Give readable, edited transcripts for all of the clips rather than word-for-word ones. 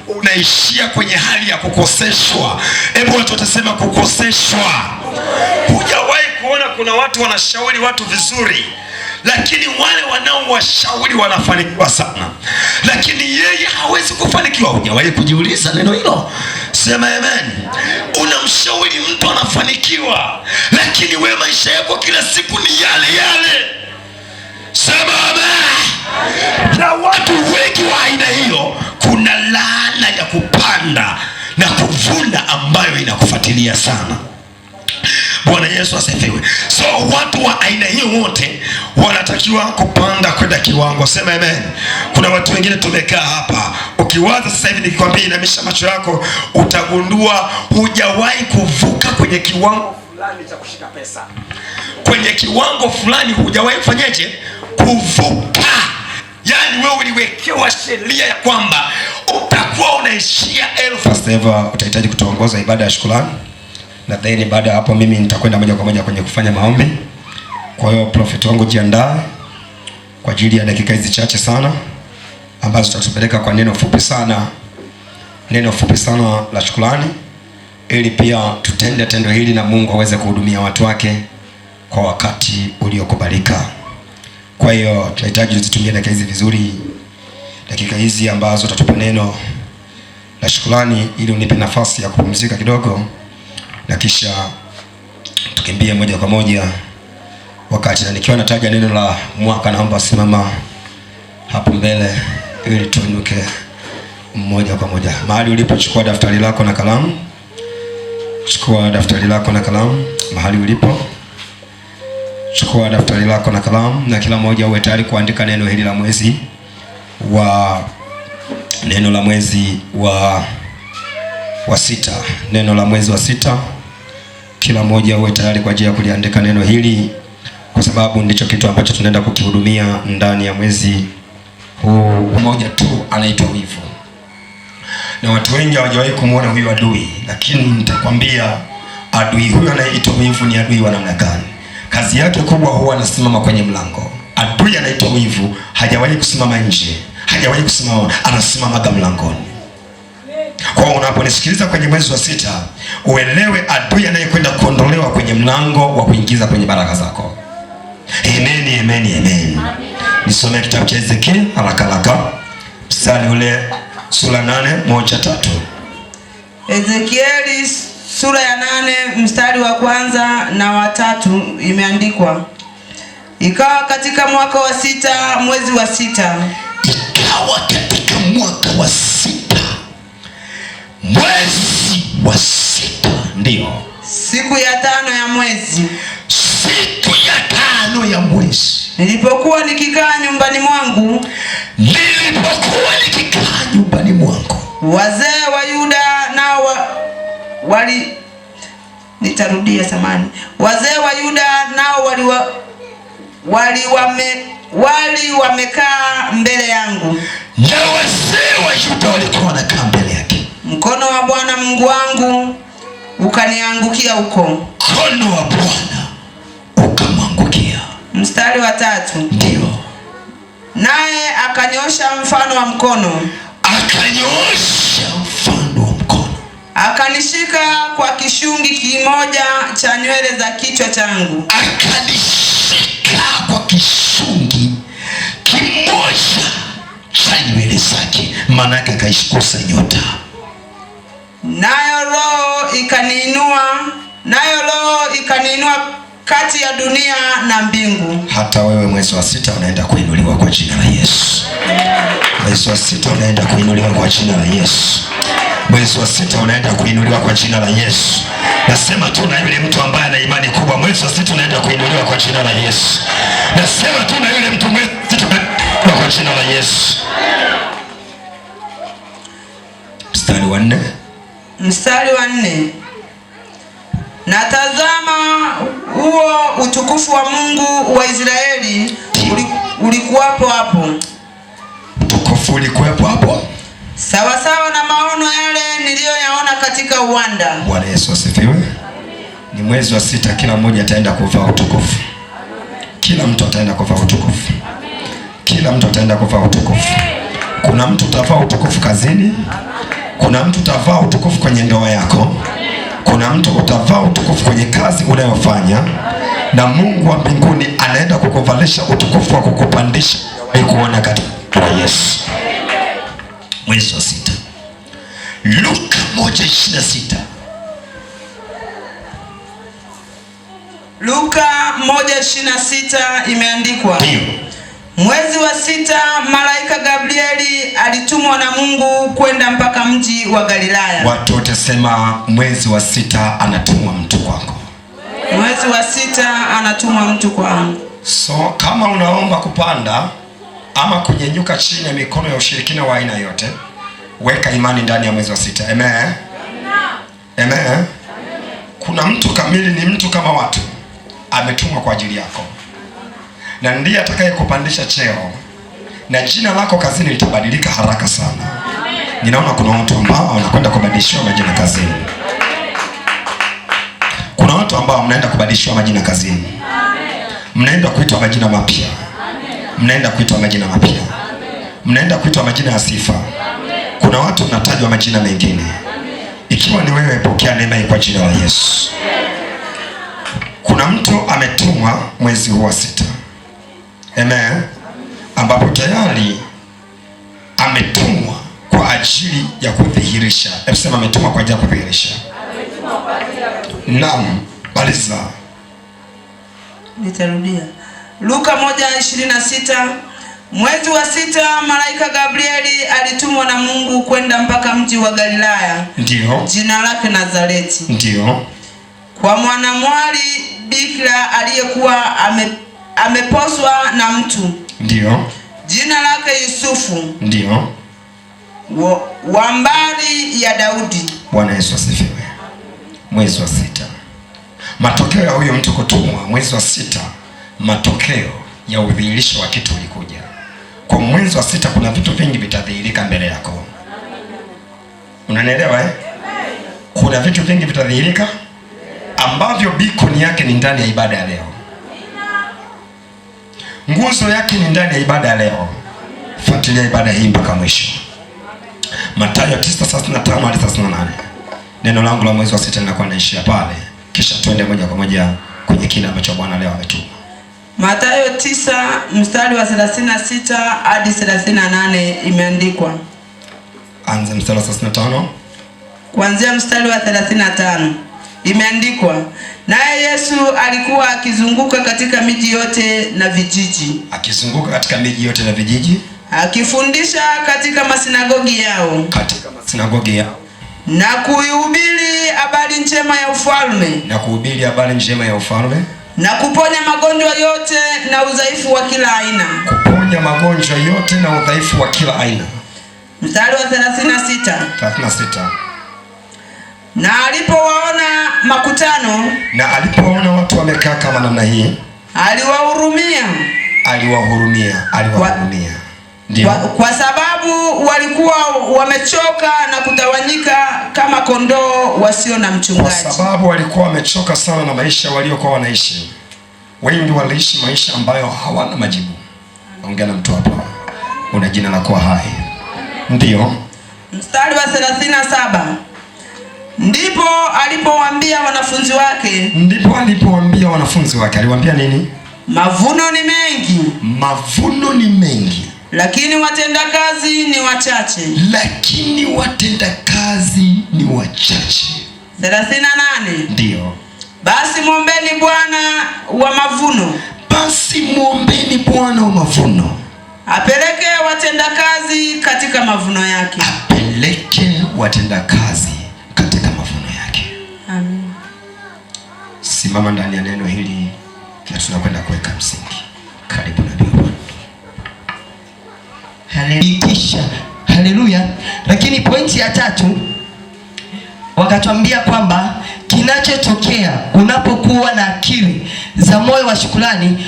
Unaishia kwenye hali ya kukoseshwa. Hebu watu watasema kukoseshwa. Hujawahi kuona kuna watu wanashauri watu vizuri, lakini wale wanaowashauri wanafanikiwa sana, lakini yeye hawezi kufanikiwa? Hujawahi kujiuliza neno hilo? Sema amen. Unamshauri mtu anafanikiwa, lakini wewe maisha yako kila siku ni yale yale. Sema amen. Na watu wengi wa aina hiyo, kuna laana ya kupanda na kuvuna ambayo inakufuatilia sana. Bwana Yesu asifiwe. So watu wa aina hiyo wote wanatakiwa kupanda kwenda kiwango. Sema amen. Kuna watu wengine tumekaa hapa, ukiwaza sasa hivi nikikwambia inamisha macho yako, utagundua hujawahi kuvuka kwenye kiwango fulani cha kushika pesa. Kwenye kiwango fulani hujawahi kufanyaje? Kuvuka. Yani wewe uliwekewa sheria ya kwamba utakuwa unaishia 1000. First ever utahitaji kutuongoza ibada ya shukrani, na then baada hapo mimi nitakwenda moja kwa moja kwenye kufanya maombi. Kwa hiyo prophet wangu, jiandae kwa ajili ya dakika hizi chache sana ambazo tutatupeleka kwa neno fupi sana la shukrani, ili pia tutende tendo hili na Mungu aweze kuhudumia watu wake kwa wakati uliokubalika. Kwa hiyo tunahitaji tuzitumie dakika hizi vizuri, dakika hizi ambazo tutatupa neno la shukrani, ili unipe nafasi ya kupumzika kidogo, na kisha tukimbie moja kwa moja wakati. Na nikiwa nataja neno la mwaka, naomba simama hapo mbele ili tuinuke moja kwa moja. Mahali ulipo, chukua daftari lako na kalamu. Chukua daftari lako na kalamu mahali ulipo. Chukua daftari lako na kalamu, na kila mmoja uwe tayari kuandika neno hili la mwezi wa sita. Neno la mwezi wa sita. Kila mmoja uwe tayari kwa ajili ya kuliandika neno hili, kwa sababu ndicho kitu ambacho tunaenda kukihudumia ndani ya mwezi huu. Mmoja tu anaitwa wivu, na watu wengi hawajawahi kumuona huyu adui, lakini nitakwambia adui huyu anaitwa wivu ni adui wa namna gani. Kazi yake kubwa huwa anasimama kwenye mlango. Adui anaitwa wivu hajawahi kusimama nje, hajawahi kusimama, anasimama mlangoni. Kwa hiyo unaponisikiliza kwenye mwezi wa sita, uelewe adui anayekwenda kuondolewa kwenye mlango wa kuingiza kwenye baraka zako. Amen, amen, amen. Nisome kitabu cha Ezekiel haraka mstari ule sura 8:1-3. Ezekieli sura ya 8 mstari wa 1 na wa 3, imeandikwa: Ikawa katika mwaka wa 6 mwezi wa 6. Ikawa katika mwaka wa 6 mwezi wa 6, ndio siku ya 5 ya mwezi. Siku ya 5 ya mwezi. Nilipokuwa nikikaa nyumbani mwangu, wazee wa Yuda nao wazee wa Yuda nao wamekaa mbele yangu. Na wazee wa Yuda walikuwa wanakaa mbele yake. Mkono wa Bwana Mungu wangu ukaniangukia huko. Mkono wa Bwana ukamwangukia. Mstari wa 3. Ndio. Naye akanyosha mfano wa mkono. Akanishika kwa kishungi kimoja cha nywele za kichwa changu. Akanishika kwa kishungi kimoja cha nywele zake. Maana yake akaishikosa nyota. Nayo roho ikaniinua kati ya dunia na mbingu. Hata wewe mwezi wa 6 unaenda kuinuliwa kwa jina la Yesu. Mwezi wa 6 unaenda kuinuliwa kwa jina la Yesu. Mwezi wa 6 unaenda kuinuliwa kwa jina la Yesu. Nasema tu na yule mtu ambaye ana imani kubwa, mwezi wa 6 unaenda kuinuliwa kwa jina la Yesu. Nasema tu na yule mtu, mwezi wa 6 kwa jina la Yesu. Mstari wa 4. Na tazama, huo utukufu wa Mungu wa Israeli ulikuwapo hapo. Utukufu ulikuwepo hapo, sawa sawa na maono yale niliyoyaona katika uwanda. Bwana Yesu asifiwe. Ni mwezi wa 6, kila mmoja ataenda kuvaa utukufu. Kila mtu ataenda kuvaa utukufu. Kila mtu ataenda kuvaa utukufu. Kuna mtu utavaa utukufu kazini. Kuna mtu utavaa utukufu kwenye ndoa yako. Kuna mtu utavaa utukufu kwenye kazi unayofanya, na Mungu wa mbinguni anaenda kukuvalisha utukufu wa kukupandisha kuona katika Yesu. Mwezi wa 6. Luka 1:26. Luka 1:26 imeandikwa, mwezi wa 6 malaika Gabrieli alitumwa na Mungu kwenda mpaka mji wa Galilaya. Watu wote sema, mwezi wa 6 anatumwa mtu kwako. Mwezi wa 6 anatumwa mtu kwangu. So kama unaomba kupanda ama kunyenyuka chini ya mikono ya ushirikina wa aina yote, weka imani ndani ya mwezi wa 6. Amen. Amen. Kuna mtu kamili, ni mtu kama watu, ametumwa kwa ajili yako, na ndiye atakaye kupandisha cheo, na jina lako kazini litabadilika haraka sana. Ninaona kuna watu ambao wanakwenda kubadilishiwa majina kazini. Kuna watu ambao mnaenda kubadilishiwa majina kazini. Mnaenda kuitwa majina mapya. Mnaenda kuitwa majina mapya. Mnaenda kuitwa majina ya sifa. Kuna watu mnatajwa majina mengine. Ikiwa ni wewe, pokea neema hii kwa jina la Yesu. Kuna mtu ametumwa mwezi huu wa 6. Amen. Ambapo tayari ametumwa kwa ajili ya kudhihirisha. Hebu sema, ametumwa kwa ajili ya kudhihirisha. Naam, maliza. Nitarudia. Luka 1:26. Mwezi wa 6 malaika Gabrieli alitumwa na Mungu kwenda mpaka mji wa Galilaya. Ndio. Jina lake Nazareti. Ndio. Kwa mwanamwali bikira aliyekuwa ameposwa na mtu. Ndio. Jina lake Yusufu. Ndio. Wa mbari ya Daudi. Bwana Yesu asifiwe. Mwezi wa 6. Matokeo ya huyo mtu kutumwa mwezi wa 6, matokeo ya udhihirisho wa kitu ulikuja. Kwa mwezi wa 6 kuna vitu vingi vitadhihirika mbele yako. Unanielewa eh? Kuna vitu vingi vitadhihirika ambavyo beacon yake ni ndani ya ibada ya leo. Nguzo yake ni ndani ya ibada ya leo. Fuatilia ibada hii mpaka mwisho. Mathayo 9:35 hadi 38. Neno langu la mwezi wa 6 linakuwa naishia pale. Kisha tuende moja kwa moja kwenye kile ambacho Bwana leo ametuma. Mathayo 9 mstari wa 36 hadi 38 imeandikwa. Anza mstari wa 35. Kuanzia mstari wa 35 imeandikwa, naye Yesu alikuwa akizunguka katika miji yote na vijiji. Akizunguka katika miji yote na vijiji, akifundisha katika masinagogi yao. Katika masinagogi yao. Na kuihubiri habari njema ya ufalme. Na kuhubiri habari njema ya ufalme. Na kuponya magonjwa yote na udhaifu wa kila aina. Kuponya magonjwa yote na udhaifu wa kila aina. Mstari wa 36. Na alipowaona makutano. Na alipowaona watu wamekaa kama namna hii. Aliwahurumia. Ndio. Kwa sababu walikuwa wamechoka na kutawanyika kama kondoo wasio na mchungaji. Kwa sababu walikuwa wamechoka sana na maisha waliokuwa wanaishi. Wengi waliishi maisha ambayo hawana majibu. Ongea na mtu hapa. Una jina la kuwa hai. Ndio. Mstari wa 37. Ndipo alipowaambia wanafunzi wake. Aliwaambia nini? Mavuno ni mengi. Lakini watendakazi ni wachache. 38. Ndio. Basi muombeni Bwana wa mavuno. Apeleke watendakazi katika mavuno yake. Amen. Simama ndani ya neno hili na tunakwenda kuweka msingi. Karibu na Bwana. Haleluya. Lakini pointi ya 3 wakatuambia kwamba kinachotokea unapokuwa na akili za moyo wa shukrani,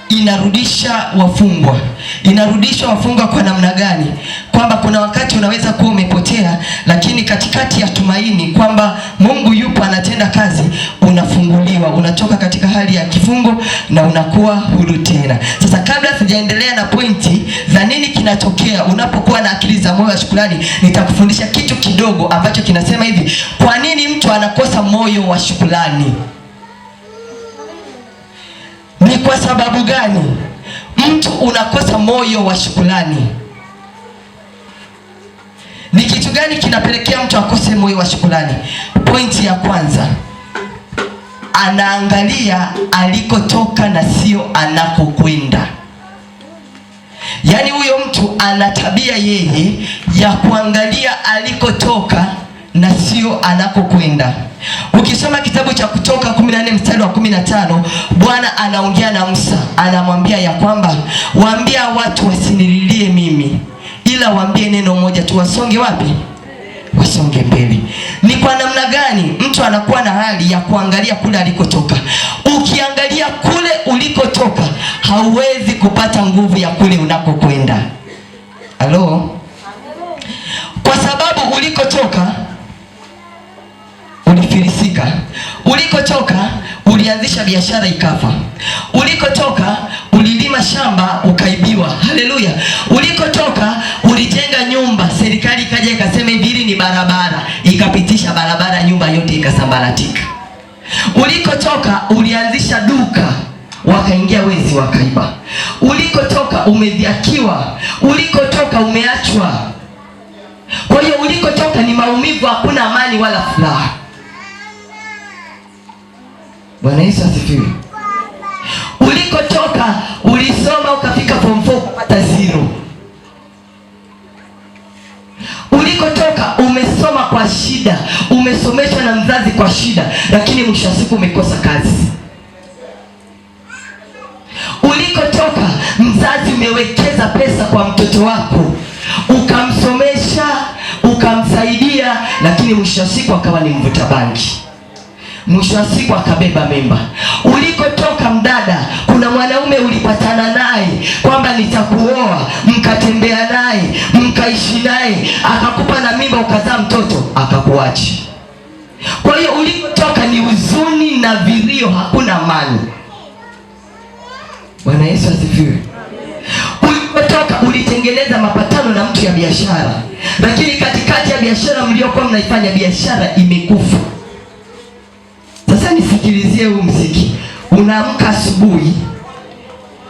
inarudisha wafungwa. Inarudisha wafungwa kwa namna gani? Kwamba kuna wakati unaweza kuwa umepotea, lakini katikati ya tumaini kwamba Mungu yupo anatenda kazi, unafunguliwa, unatoka katika hali ya kifungo na unakuwa huru tena. Sasa kabla sijaendelea na pointi za nini kinatokea unapokuwa na akili za moyo wa shukrani, nitakufundisha kitu kidogo ambacho kinasema hivi: kwa nini mtu anakosa moyo wa shukrani? Ni kwa sababu gani mtu unakosa moyo wa shukrani? Ni kitu gani kinapelekea mtu akose moyo wa shukrani? Pointi ya kwanza, anaangalia alikotoka na sio anakokwenda. Yaani huyo mtu ana tabia yeye ya kuangalia alikotoka na sio anakokwenda. Ukisoma kitabu cha Kutoka 14 mstari wa 15, Bwana anaongea na Musa, anamwambia ya kwamba waambia watu wasinililie mimi, ila waambie neno moja tu, wasonge wapi? Wasonge mbele. Ni kwa namna gani mtu anakuwa na hali ya kuangalia kule alikotoka? Ukiangalia kule ulikotoka, hauwezi kupata nguvu ya kule unakokwenda. Halo? Kwa sababu ulikotoka ulifilisika, ulikotoka ulianzisha biashara ikafa, ulikotoka ulilima shamba ukaibiwa. Haleluya! Ulikotoka ulijenga nyumba, serikali ikaja ikasema hivi ni barabara, ikapitisha barabara, nyumba yote ikasambaratika. Ulikotoka ulianzisha duka, wakaingia wezi wakaiba. Ulikotoka umedhiakiwa, ulikotoka umeachwa. Kwa hiyo ulikotoka ni maumivu, hakuna amani wala furaha. Bwana Yesu asifiwe. Ulikotoka ulisoma ukafika form 4 kupata 0. Ulikotoka umesoma kwa shida, umesomeshwa na mzazi kwa shida, lakini mwisho wa siku umekosa kazi. Ulikotoka mzazi umewekeza pesa kwa mtoto wako, ukamsomesha, ukamsaidia, lakini mwisho wa siku akawa ni mvuta bangi, mwisho wa siku akabeba mimba. Ulikotoka mdada, kuna mwanaume ulipatana naye kwamba nitakuoa, mkatembea naye, mkaishi naye, akakupa na mimba, ukazaa mtoto, akakuacha. Kwa hiyo ulikotoka ni huzuni na vilio, hakuna amani. Bwana Yesu asifiwe. Ulikotoka ulitengeneza mapatano na mtu ya biashara, lakini katikati ya biashara mliokuwa mnaifanya, biashara imekufa. Sasa nisikilizie huu mziki. Unaamka asubuhi,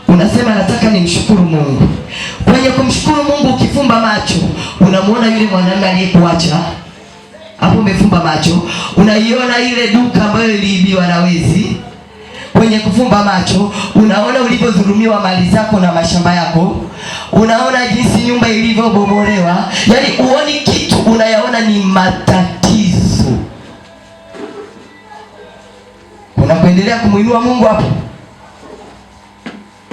unasema nataka nimshukuru Mungu. Kwenye kumshukuru Mungu, ukifumba macho unamuona yule mwanamume aliyekuacha. Hapo umefumba macho, unaiona ile duka ambayo iliibiwa na wezi. Kwenye kufumba macho unaona ulivyodhulumiwa mali zako na mashamba yako. Unaona jinsi nyumba ilivyobomolewa. Yaani uoni kitu, unayaona ni matatizo. Unapoendelea kumuinua Mungu hapo?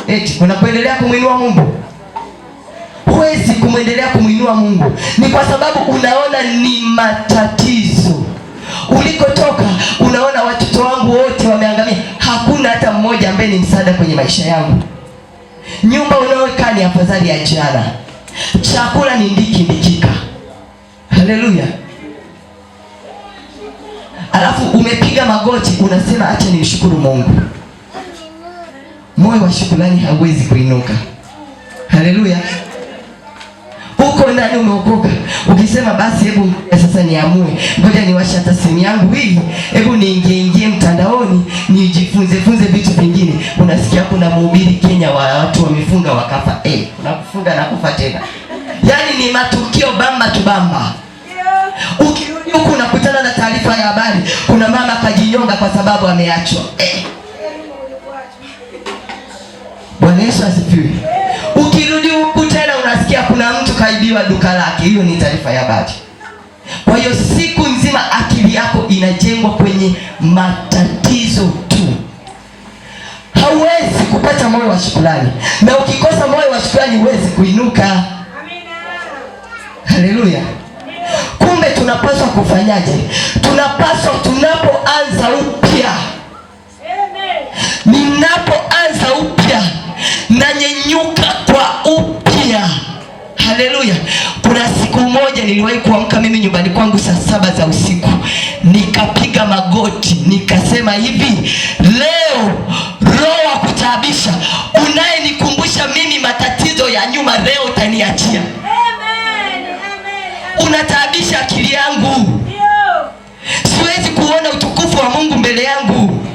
Eti unapoendelea kumuinua Mungu? Huwezi kumuendelea kumuinua Mungu. Ni kwa sababu unaona ni matatizo. Ulikotoka unaona watoto wangu wote wameangamia, hakuna hata mmoja ambaye ni msaada kwenye maisha yangu. Nyumba unaokaa ni afadhali ya jana, chakula ni ndikika. Haleluya. Alafu umepiga magoti, unasema acha nimshukuru Mungu. Moyo wa shukrani hauwezi kuinuka. Haleluya. Uko ndani umeokoka, ukisema basi hebu sasa niamue, ngoja niwashe hata simu yangu hii, hebu niingie mtandaoni nijifunze vitu vingine. Unasikia kuna mhubiri Kenya wa watu wamefunga wakafa. Unakufunga na kufa tena. Yaani ni matukio bamba tu bamba. Ukirudi huku unakutana na taarifa ya habari, kuna mama kajinyonga kwa sababu ameachwa. Bwana Yesu asifiwe. Ukirudi huku tena unasikia kuna mtu kaibiwa duka lake. Hiyo ni taarifa ya habari. Kwa hiyo siku nzima akili yako inajengwa kwenye matatizo tu. Hauwezi kupata moyo wa shukrani. Na ukikosa moyo wa shukrani huwezi kuinuka. Amina. Haleluya. Kumbe tunapaswa kufanyaje? Tunapaswa tunapoanza upya, ninapoanza upya nanyenyuka kwa upya. Haleluya. Kuna siku moja niliwahi kuamka mimi nyumbani kwangu saa 7 za usiku, nikapiga magoti nikasema hivi, leo roho wa kutaabisha unayenikumbusha mimi matatizo ya nyuma, leo utaniachia. Unataabisha akili yangu, siwezi kuona utukufu wa Mungu mbele yangu,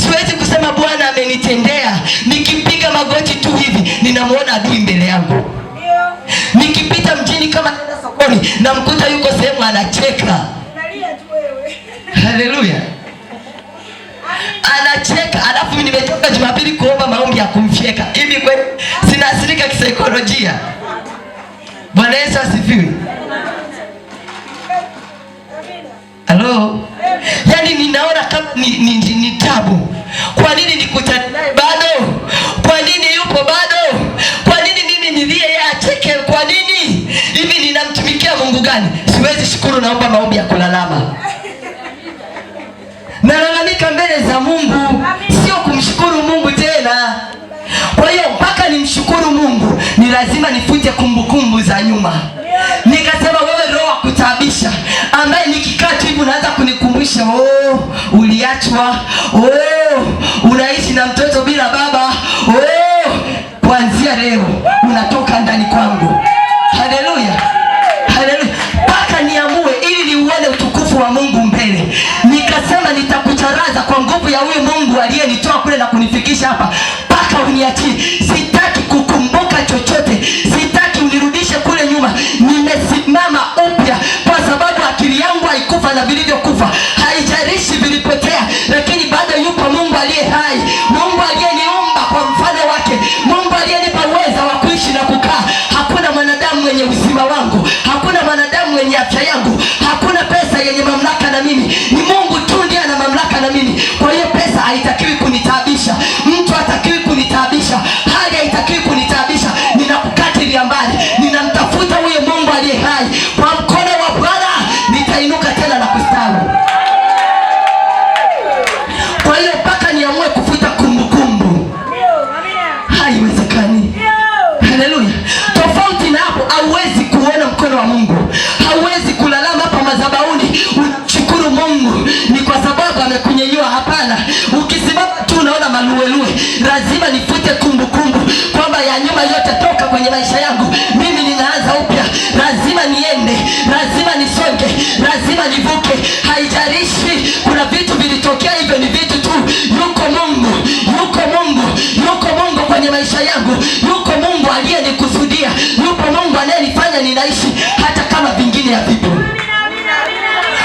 siwezi kusema Bwana amenitendea. Nikipiga magoti tu hivi ninamuona adui mbele yangu. Nikipita mjini kama naenda sokoni namkuta yuko sehemu anacheka. Haleluya. Anacheka, alafu mimi nimetoka Jumapili kuomba maombi ya kumfyeka. Hivi kweli sinaathirika kisaikolojia? Bwana Yesu asifiwe. Halo. Yaani ninaona kama ni tabu. Kwa nini nikutane naye bado? Kwa nini yupo bado? Kwa nini mimi nilie yeye acheke? Kwa nini? Hivi ninamtumikia Mungu gani? Siwezi shukuru, naomba maombi ya kulalama. Nalalamika mbele za Mungu, sio kumshukuru Mungu tena. Kwa hiyo mpaka nimshukuru Mungu ni lazima nifute kumbukumbu za nyuma. Nikasema wewe roho wa kutaabisha ambaye nikikaa tu hivi unaanza kunikumbusha, uliachwa, unaishi na mtoto bila baba, kuanzia leo unatoka ndani kwangu. Haleluya. Haleluya. Mpaka niamue ili niuone utukufu wa Mungu mbele. Nikasema nitakucharaza kwa nguvu ya huyu Mungu aliyenitoa kule na kunifikisha hapa, mpaka uniachie. Sitaki kukumbuka chochote, sitaki unirudishe kule nyuma. Nimesimama upya kwa sababu akili yangu haikufa na vilivyokufa haijalishi vilipotea, lakini bado yupo Mungu aliye hai, Mungu aliyeniumba kwa mfano wake, Mungu aliyenipa uwezo wa kuishi na kukaa. Hakuna mwanadamu mwenye uzima wangu, hakuna mwanadamu mwenye afya yangu, hakuna pesa yenye mamlaka na mimi. Ni Mungu tu ndiye ana mamlaka na mimi. Kwa hiyo pesa haitakiwi kunitaabisha, mtu hatakiwi kunitaabisha, hali haitakiwi kunitaabisha. Ninakukatilia mbali, ninamtafuta huyo Mungu aliye hai. Kwa mkono wa Bwana nitainuka tena na kustawi. Kwa hiyo mpaka niamue kufuta kumbukumbu, haiwezekani. Haleluya. Tofauti na hapo hauwezi kuona mkono wa Mungu, hauwezi kulalama hapa madhabahuni unamshukuru Mungu ni kwa sababu amekunyanyua. Hapana. Ukisimama tu unaona maluelue. Lazima nifute kumbukumbu kwamba ya nyuma yote toka kwenye maisha yangu, mimi ninaanza upya. Lazima niende, lazima nisonge, lazima nivuke. Haijalishi kuna vitu vilitokea, hivyo ni vitu tu. Yuko Mungu, yuko Mungu, yuko Mungu kwenye maisha yangu. Yuko Mungu aliyenikusudia, yupo Mungu anayenifanya ninaishi hata kama vingine havipo.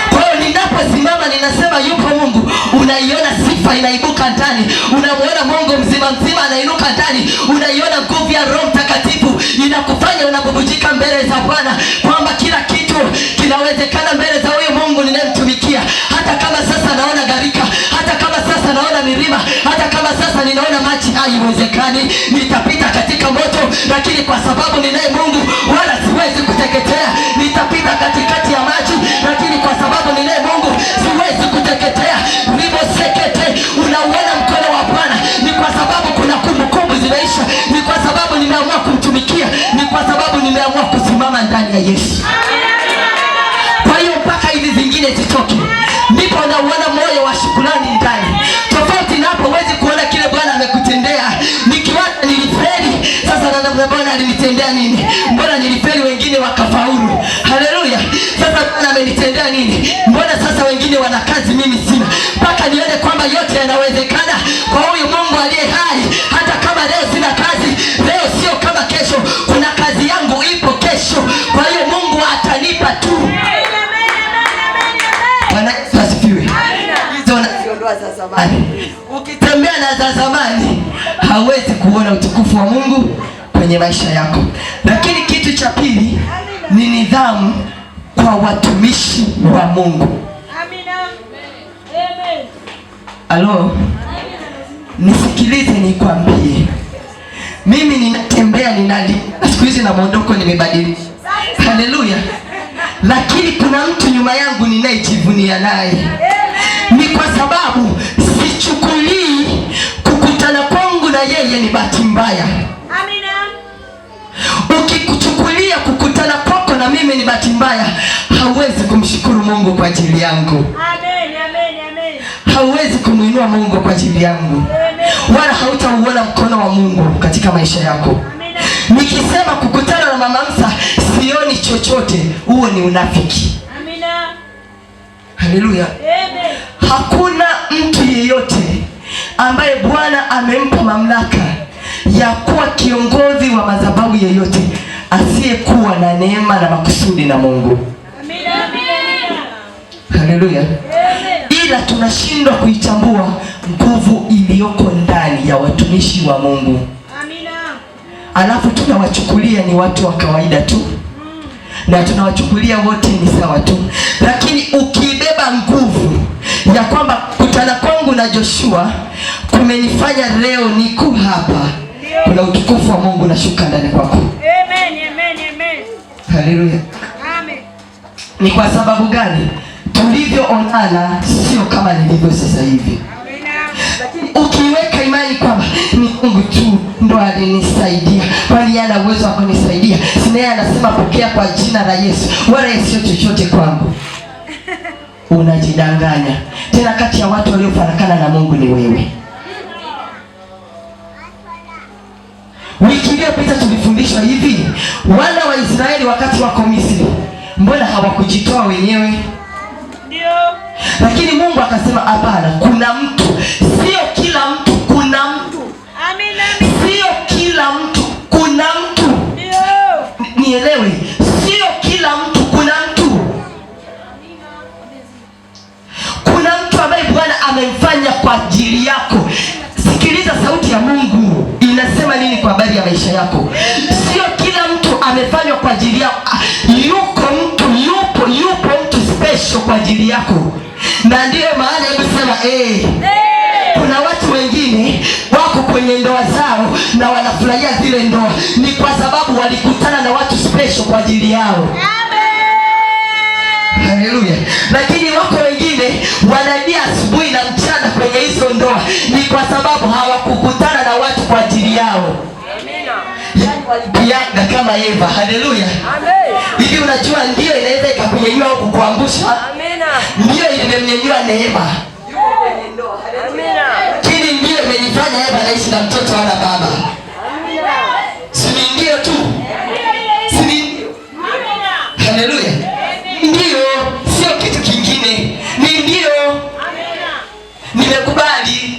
Kwa hiyo ninaposimama ninasema yupo Mungu, unaiona sifa inaibuka ndani, unamuona Mungu mzima mzima anainuka ndani, unaiona nguvu ya Roho Mtakatifu inakufanya unabubujika mbele za Bwana, kwamba kila kitu kinawezekana mbele za huyu Mungu ninayemtumikia. Hata kama sasa naona gharika, hata kama sasa naona milima, hata kama sasa ninaona maji, haiwezekani. Nitapita katika moto, lakini kwa sababu ninaye Mungu wala siwezi kuteketea. Nitapita katikati ya maji, lakini kwa sababu ninaye Mungu siwezi kuteketea. Sekete, unauona mkono wa Bwana ni kwa sababu kuna kumbukumbu zimeisha, ni kwa sababu nimeamua kumtumikia, ni kwa sababu nimeamua kusimama ndani ya Yesu. Kwa hiyo mpaka hizi zingine zitoke, ndipo unauona moyo wa shukrani ndani. Tofauti na hapo huwezi kuona kile Bwana amekutendea. Nikiwaza nilifeli, sasa na Bwana alinitendea nini? Mbona nilifeli wengine wakafaulu? Haleluya. Sasa Bwana amenitendea nini? Mbona sasa wengine wana kazi mimi sina? Mpaka nione kwamba yote yanawezekana kwa huyu Mungu aliye hai. Hata kama leo sina kazi, leo sio kama kesho. Kuna kazi yangu ipo kesho. Kwa hiyo Mungu atanipa tu. Bwana Yesu asifiwe. Hizo naziondoa za zamani. Ukitembea na za zamani hauwezi kuona utukufu wa Mungu kwenye maisha yako. Lakini kitu cha pili ni nidhamu kwa watumishi wa Mungu. Amina. Amen. Halo. Nisikilize nikwambie. Mimi ninatembea ninali. Siku hizi na mwondoko nimebadilisha. Haleluya. lakini kuna mtu nyuma yangu ninayejivunia naye. Ni kwa sababu sichukulii kukutana kwangu na yeye ni bahati mbaya. Amina. Ukikuchukulia kukutana kwako na mimi ni bahati mbaya, hauwezi kumshukuru Mungu kwa ajili yangu. Amen, amen, amen. Hauwezi kumuinua Mungu kwa ajili yangu. Amen. Wala hautauona mkono wa Mungu katika maisha yako. Amen. Nikisema kukutana na Mama Msa sioni chochote, huo ni unafiki. Amina. Haleluya. Amen. Hakuna mtu yeyote ambaye Bwana amempa mamlaka ya kuwa kiongozi wa madhabahu yeyote asiyekuwa na neema na makusudi na Mungu. Amina. Haleluya. Ila tunashindwa kuitambua nguvu iliyoko ndani ya watumishi wa Mungu. Amina. Alafu tunawachukulia ni watu wa kawaida tu. Na tunawachukulia wote ni sawa tu. Lakini ukibeba nguvu ya kwamba kutana kwangu na Joshua kumenifanya leo niko hapa, kuna utukufu wa Mungu unashuka ndani kwako. Amen, amen, amen. Haleluya. Amen. Ni kwa sababu gani? Tulivyoonana sio kama nilivyo sasa hivi. Lakini ukiweka imani kwamba ni Mungu tu ndo alinisaidia, bali ana uwezo wa kunisaidia. Sinaye anasema pokea kwa jina la Yesu, wala sio chochote kwangu. Unajidanganya. Tena kati ya watu waliofarakana na Mungu ni wewe. Wiki iliyopita tulifundishwa hivi, wana wa Israeli wakati wako Misri, mbona hawakujitoa wenyewe? Ndio. Lakini Mungu akasema hapana, kuna mtu, sio kila mtu, kuna mtu. Amina. Sio kila mtu, kuna mtu. Ndio. Nielewe, sio kila mtu, kuna mtu. Kuna mtu ambaye Bwana amemfanya kwa ajili yako. Sikiliza sauti ya Mungu inasema nini kwa habari ya maisha yako. Sio kila mtu amefanywa kwa ajili yako. Yupo mtu special kwa ajili yako. Na ndiyo maana hebu sema kuna watu wengine wako kwenye ndoa zao na wanafurahia zile ndoa, ni kwa sababu walikutana na watu special kwa ajili yao. Haleluya. Lakini wako wengine wanalia asubuhi na mchana kwenye hizo ndoa, ni kwa sababu hawakukutana na watu kwa ajili yao. Amina. Yani walipianga kama Eva. Haleluya. Amen. Hivi unajua ndio inaweza ikakunyanyua au kukuangusha? Amina. Ndio ilimemnyanyua Neema. Yuko kwenye ndoa. Amina. Kile ndio imenifanya Eva naishi na mtoto wala baba. Amina. Si ndio tu? Si ndio? Amina. Haleluya. Ndio, sio kitu kingine. Ni ndio. Amina. Nimekubali.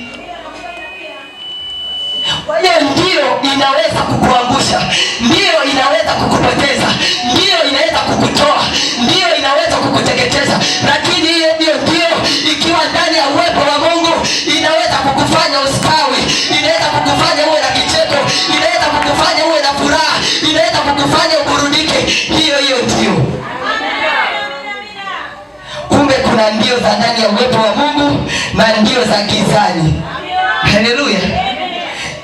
Kwa hiyo ndio inaweza kukuangusha, ndio inaweza kukupoteza, ndio inaweza kukutoa, ndio inaweza kukuteketeza, lakini hiyo ndio ikiwa ndani ya uwepo wa Mungu inaweza kukufanya ustawi, inaweza kufanya uwe na kicheko, inaweza kukufanya uwe na furaha, inaweza kukufanya uburudike. Hiyo ndio. Kumbe kuna ndio za ndani ya uwepo wa Mungu na ndio za gizani. Haleluya.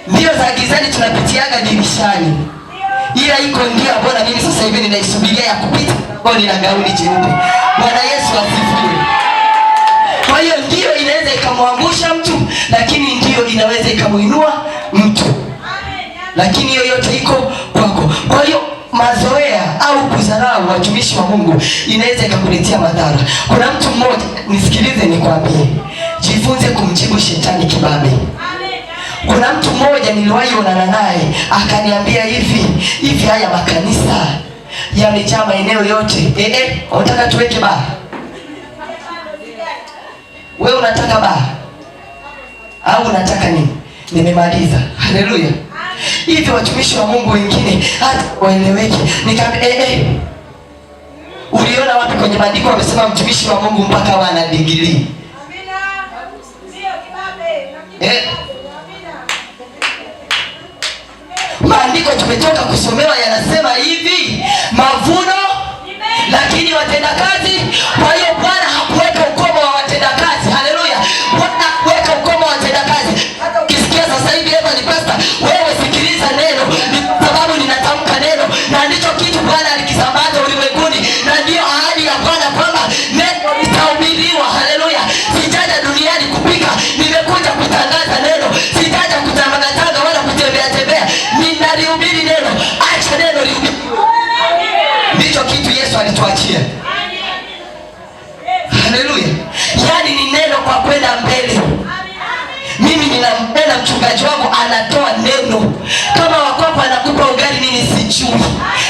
Ndio za gizani tunapitiaga dirishani. Ila iko ndio bwana, mimi sasa hivi ninaisubiria ya kupita kwa nina gauni jeupe. Bwana Yesu asifiwe. Kwa hiyo ndio inaweza ikamwangusha mtu, lakini ndio inaweza ikamuinua mtu. Lakini hiyo yote iko kwako. Kwa hiyo mazoea au kudharau watumishi wa Mungu inaweza ikakuletea madhara. Kuna mtu mmoja, nisikilize nikwambie, jifunze kumjibu shetani kibabe. Kuna mtu mmoja niliwahi onana naye akaniambia hivi haya makanisa yamejaa maeneo yote. Unataka tuweke baa? Wewe unataka baa au unataka nini? Nimemaliza. Haleluya. Hivi watumishi wa Mungu wengine hata waeleweke. Nikamwambia uliona wapi kwenye maandiko wamesema mtumishi wa Mungu mpaka wana degree? Amina. Sio kibabe. Maandiko tumetoka kusomewa yanasema hivi, mavuno lakini watendakazi. Kwa hiyo Bwana hakuweka ukomo wa watendakazi. Haleluya. Bwana hakuweka ukomo wa watendakazi. Hata ukisikia sasa hivi hapa ni pastor, wewe sikiliza neno, ni sababu ninatamka neno, na ndicho kitu Bwana alikisambaza ulimwenguni, na ndio ahadi ninampenda mchungaji wangu anatoa neno. Kama wakwako anakupa ugali mimi sijui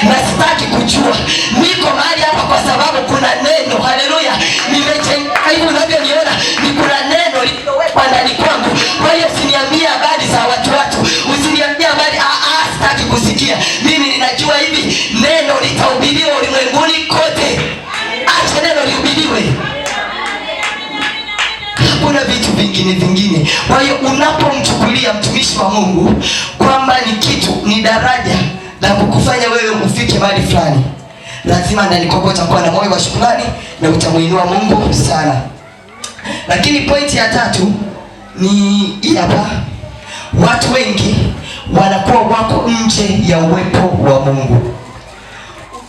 na sitaki kujua. Niko mahali hapa kwa sababu kuna neno. Haleluya. Nimechenga hivi unavyoniona ni kuna neno lililowekwa ndani kwangu. Kwa hiyo usiniambie habari za watu. Usiniambie habari sitaki kusikia. Mimi ninajua hivi neno litahubiriwa ulimwenguni kote. Acha neno lihubiriwe. Kuna vitu vingine. Kwa hiyo unapomchukulia mtumishi wa Mungu kwamba ni kitu, ni daraja la kukufanya wewe ufike mahali fulani, lazima ndani kwako utakuwa na moyo wa shukrani na utamuinua Mungu sana. Lakini pointi ya tatu ni hapa. Watu wengi wanakuwa wako nje ya uwepo wa Mungu.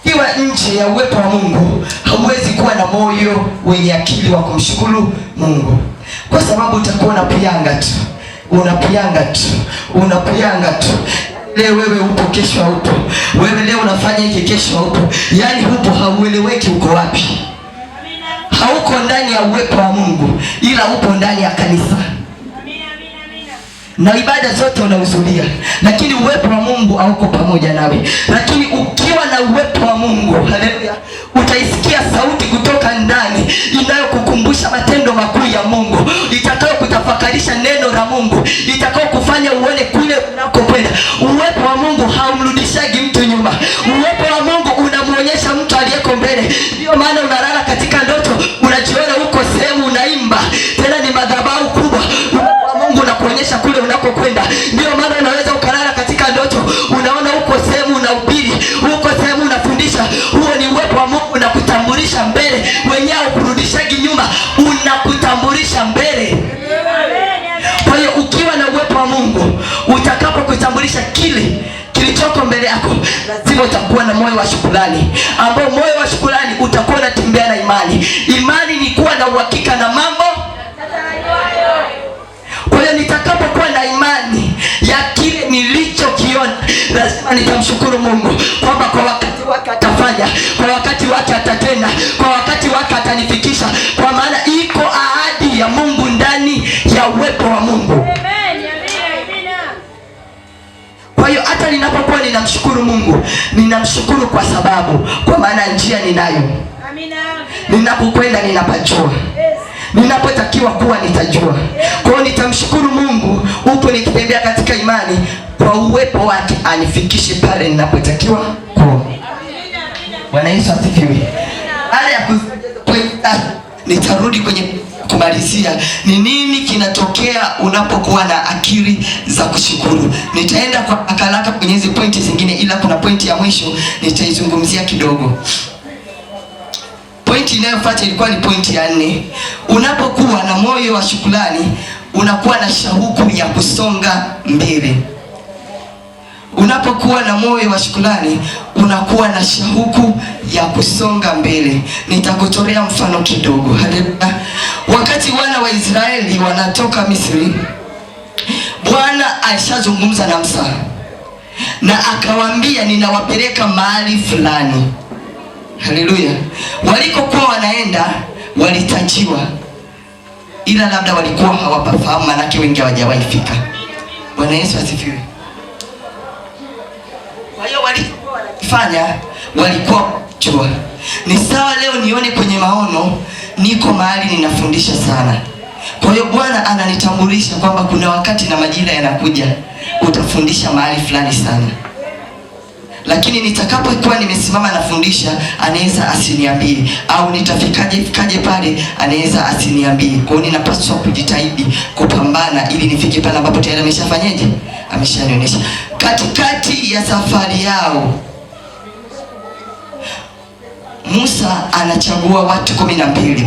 Ukiwa nje ya uwepo wa Mungu hauwezi kuwa na moyo wenye akili wa kumshukuru Mungu, kwa sababu utakuwa unapiyanga tu. Leo wewe upo, kesho haupo. Wewe leo unafanya hiki, kesho haupo. Yaani upo, haueleweki uko wapi. Hauko ndani ya uwepo wa Mungu, ila upo ndani ya kanisa. Na ibada zote unahudhuria, lakini uwepo wa Mungu hauko pamoja nawe. Lakini ukiwa na uwepo wa Mungu, haleluya, utaisikia sauti kutoka ndani inayokukumbusha matendo makuu ya Mungu, itakao kutafakarisha neno la Mungu, itakao kufanya uone kule unakokwenda. Uwepo wa Mungu haumrudishagi mtu nyuma. Uwepo wa Mungu unamuonyesha mtu aliyeko mbele. Ndio maana unalala katika ndoto, unajiona uko sehemu unaimba, tena ni madhabahu kubwa. Mungu anakuonyesha kule unakokwenda. Ndio maana unaweza ukalala katika ndoto, unaona uko sehemu unahubiri, uko sehemu unafundisha. Huo ni uwepo wa Mungu unakutambulisha mbele. Wenyewe ukurudishagi nyuma, unakutambulisha mbele. Kwa hiyo ukiwa na uwepo wa Mungu, utakapokutambulisha kile kilichoko mbele yako, lazima utakuwa na moyo wa shukrani, ambao moyo wa shukrani utakuwa unatembea na imani. Imani ni kuwa na uhakika na mambo. Kwa hiyo nitakapokuwa na imani ya kile nilichokiona, lazima nitamshukuru Mungu kwamba kwa wakati wake atafanya, kwa wakati wake atatenda, kwa wakati wake atanifikisha, kwa maana iko ahadi ya Mungu ndani ya uwepo wa Mungu. Kwa hiyo hata ninapokuwa ninamshukuru Mungu, ninamshukuru kwa sababu, kwa maana njia ninayo. Ninapokwenda ninapajua, ninapotakiwa kuwa nitajua. Kwa hiyo nitamshukuru Mungu huko nikitembea katika imani, kwa uwepo wake anifikishe pale ninapotakiwa kuwa. Bwana Yesu asifiwe. Baada ya nitarudi kwenye kumalizia ni nini kinatokea unapokuwa na akili za kushukuru. Nitaenda kwa haraka kwenye hizo pointi zingine, ila kuna pointi ya mwisho nitaizungumzia kidogo. Pointi inayofuata ilikuwa ni pointi ya 4. Unapokuwa na moyo wa shukrani, unakuwa na shauku ya kusonga mbele. Unapokuwa na moyo wa shukrani, unakuwa na shauku ya kusonga mbele. Nitakutolea mfano kidogo. Haleluya. Wakati wana wa Israeli wanatoka Misri, Bwana alishazungumza na Musa na akawaambia, ninawapeleka mahali fulani. Haleluya. Walikokuwa wanaenda walitajiwa, ila labda walikuwa hawapafahamu, manake wengi hawajawahi fika. Bwana Yesu asifiwe. Kwa hiyo walikuwa wanafanya, walikuwa jua. Ni sawa leo nione kwenye maono niko mahali ninafundisha sana. Kwa hiyo Bwana ananitambulisha kwamba kuna wakati na majira yanakuja utafundisha mahali fulani sana. Lakini nitakapokuwa nimesimama nafundisha, anaweza asiniambie, au nitafikaje pale, anaweza asiniambie. Kwa hiyo ninapaswa kujitahidi kupambana ili nifike pale ambapo tayari ameshafanyaje, ameshanionyesha. Katikati ya safari yao, Musa anachagua watu 12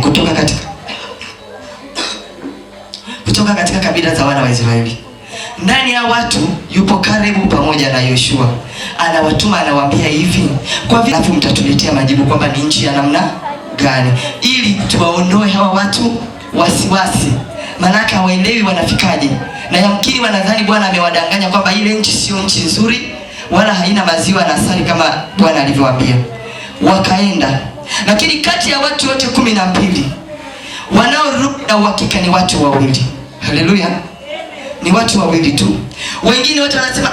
kutoka katika kabila za wana wa Israeli. Ndani ya watu yupo Kalebu pamoja na Yoshua. Anawatuma, anawaambia hivi, kwa vile mtatuletea majibu kwamba ni nchi ya namna gani, ili tuwaondoe hawa watu wasiwasi, manaka hawaelewi wanafikaje, na yamkini wanadhani Bwana amewadanganya kwamba ile nchi sio nchi nzuri wala haina maziwa na asali kama Bwana alivyowaambia. Wakaenda, lakini kati ya watu wote 12 wanaorudi na uhakika ni watu 2. Haleluya. ni watu wawili tu. Wengine wote wanasema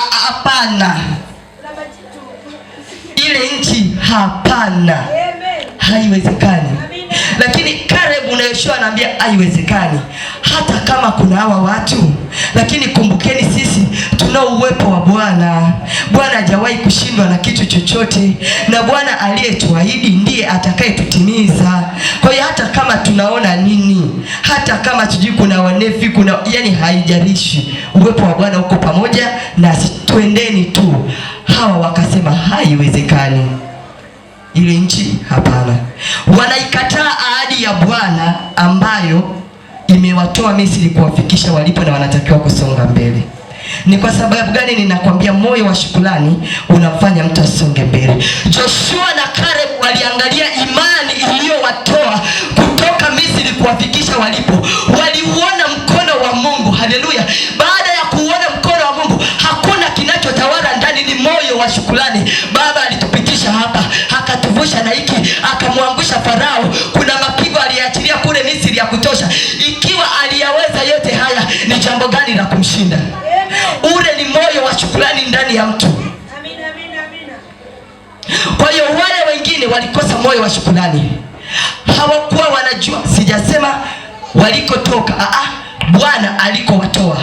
hapana, ile nchi hapana, haiwezekani. Lakini Caleb na Yoshua anaambia haiwezekani, hata kama kuna hawa watu, lakini kumbukeni sisi tunao uwepo wa Bwana. Bwana hajawahi kushindwa na kitu chochote, na Bwana aliyetuahidi ndiye atakayetutimiza. Kwa hiyo hata kama tunaona nini, hata kama tujui kuna wanefi, kuna yani haijalishi, uwepo wa Bwana uko pamoja na tuendeni tu. Hawa wakasema haiwezekani, ile nchi hapana. Wanaikataa ahadi ya Bwana ambayo imewatoa Misri kuwafikisha walipo, na wanatakiwa kusonga mbele. Ni kwa sababu gani ninakwambia moyo wa shukrani unafanya mtu asonge mbele? Joshua na Caleb waliangalia imani iliyowatoa kutoka Misri kuwafikisha walipo. Waliuona mkono wa Mungu. Haleluya! Baada ya kuona mkono wa Mungu, hakuna kinachotawala ndani, ni moyo wa shukrani. Baba alitupitisha hapa, akatuvusha na hiki, akamwangusha Farao. Kuna mapigo aliachilia kule Misri ya kutosha. Ikiwa aliyaweza yote haya, ni jambo gani la kumshinda? Ule ni moyo wa shukrani ndani ya mtu. Amina, amina, amina. Kwa hiyo wale wengine walikosa moyo wa shukrani. Hawakuwa wanajua, sijasema walikotoka, Bwana alikowatoa.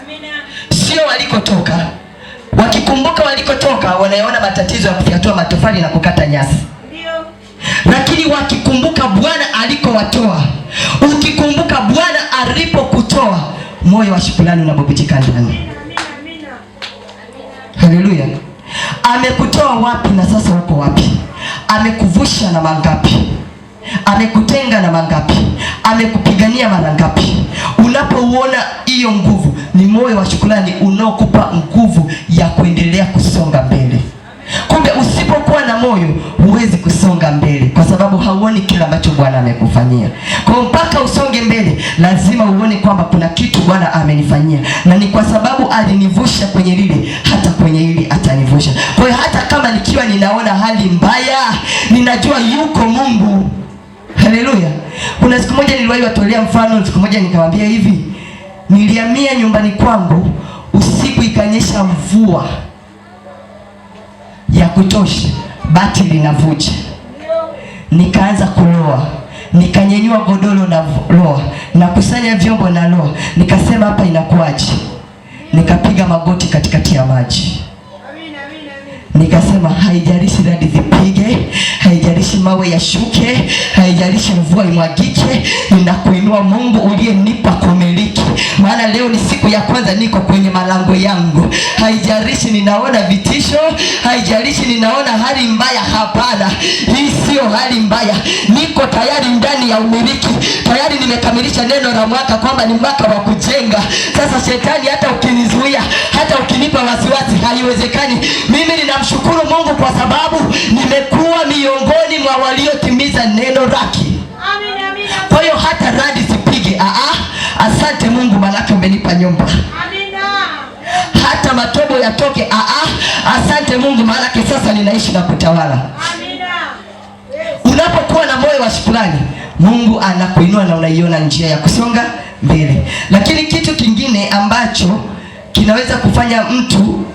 Amina. Sio walikotoka. Wakikumbuka walikotoka, wanaona matatizo ya kufyatua matofali na kukata nyasi. Ndio. Lakini wakikumbuka Bwana alikowatoa, ukikumbuka Bwana alipokutoa, moyo wa shukrani unabobitika ndani. Haleluya! Amekutoa wapi na sasa uko wapi? Amekuvusha na mangapi? Amekutenga na mangapi? Amekupigania mara ngapi? Unapouona hiyo nguvu, ni moyo wa shukrani unaokupa nguvu ya kuendelea kusonga mbele. Kumbe usipokuwa na moyo huwezi kusonga mbele, kwa sababu hauoni kila ambacho Bwana amekufanyia. Kwa mpaka usonge mbele, lazima uone kwamba kuna kitu Bwana amenifanyia, na ni kwa sababu alinivusha kwenye lile, hata kwenye hili atanivusha. Kwa hiyo hata kama nikiwa ninaona hali mbaya, ninajua yuko Mungu. Haleluya! Kuna siku moja niliwahi watolea mfano. Siku moja nikamwambia hivi, nilihamia nyumbani kwangu, usiku ikanyesha mvua ya kutosha, bati linavuja. Nikaanza kuloa, nikanyenyua godoro na loa, na kusanya vyombo na loa. Nikasema hapa inakuaje? Nikapiga magoti katikati ya maji. Nikasema haijalishi radi zipige, haijalishi mawe yashuke, haijalishi mvua imwagike, ninakuinua Mungu uliyenipa kumiliki. Maana leo ni siku ya kwanza niko kwenye malango yangu. Haijalishi ninaona vitisho, haijalishi ninaona hali mbaya, hapana. Hii sio hali mbaya. Niko tayari ndani ya umiliki. Tayari nimekamilisha neno la mwaka kwamba ni mwaka wa kujenga. Sasa shetani hata ukinizuia, hata ukinipa wasiwasi, haiwezekani. Mimi ninamshukuru Mungu kwa sababu nimekuwa miongoni mwa waliotimiza neno lake. Amina, amina. Kwa hiyo hata radi sipige, asante Mungu malaki umenipa nyumba. Amina. Hata matobo yatoke, asante Mungu malaki sasa ninaishi na kutawala. Amina. Unapokuwa na moyo wa shukrani, Mungu anakuinua na unaiona njia ya kusonga mbele. Lakini kitu kingine ambacho kinaweza kufanya mtu,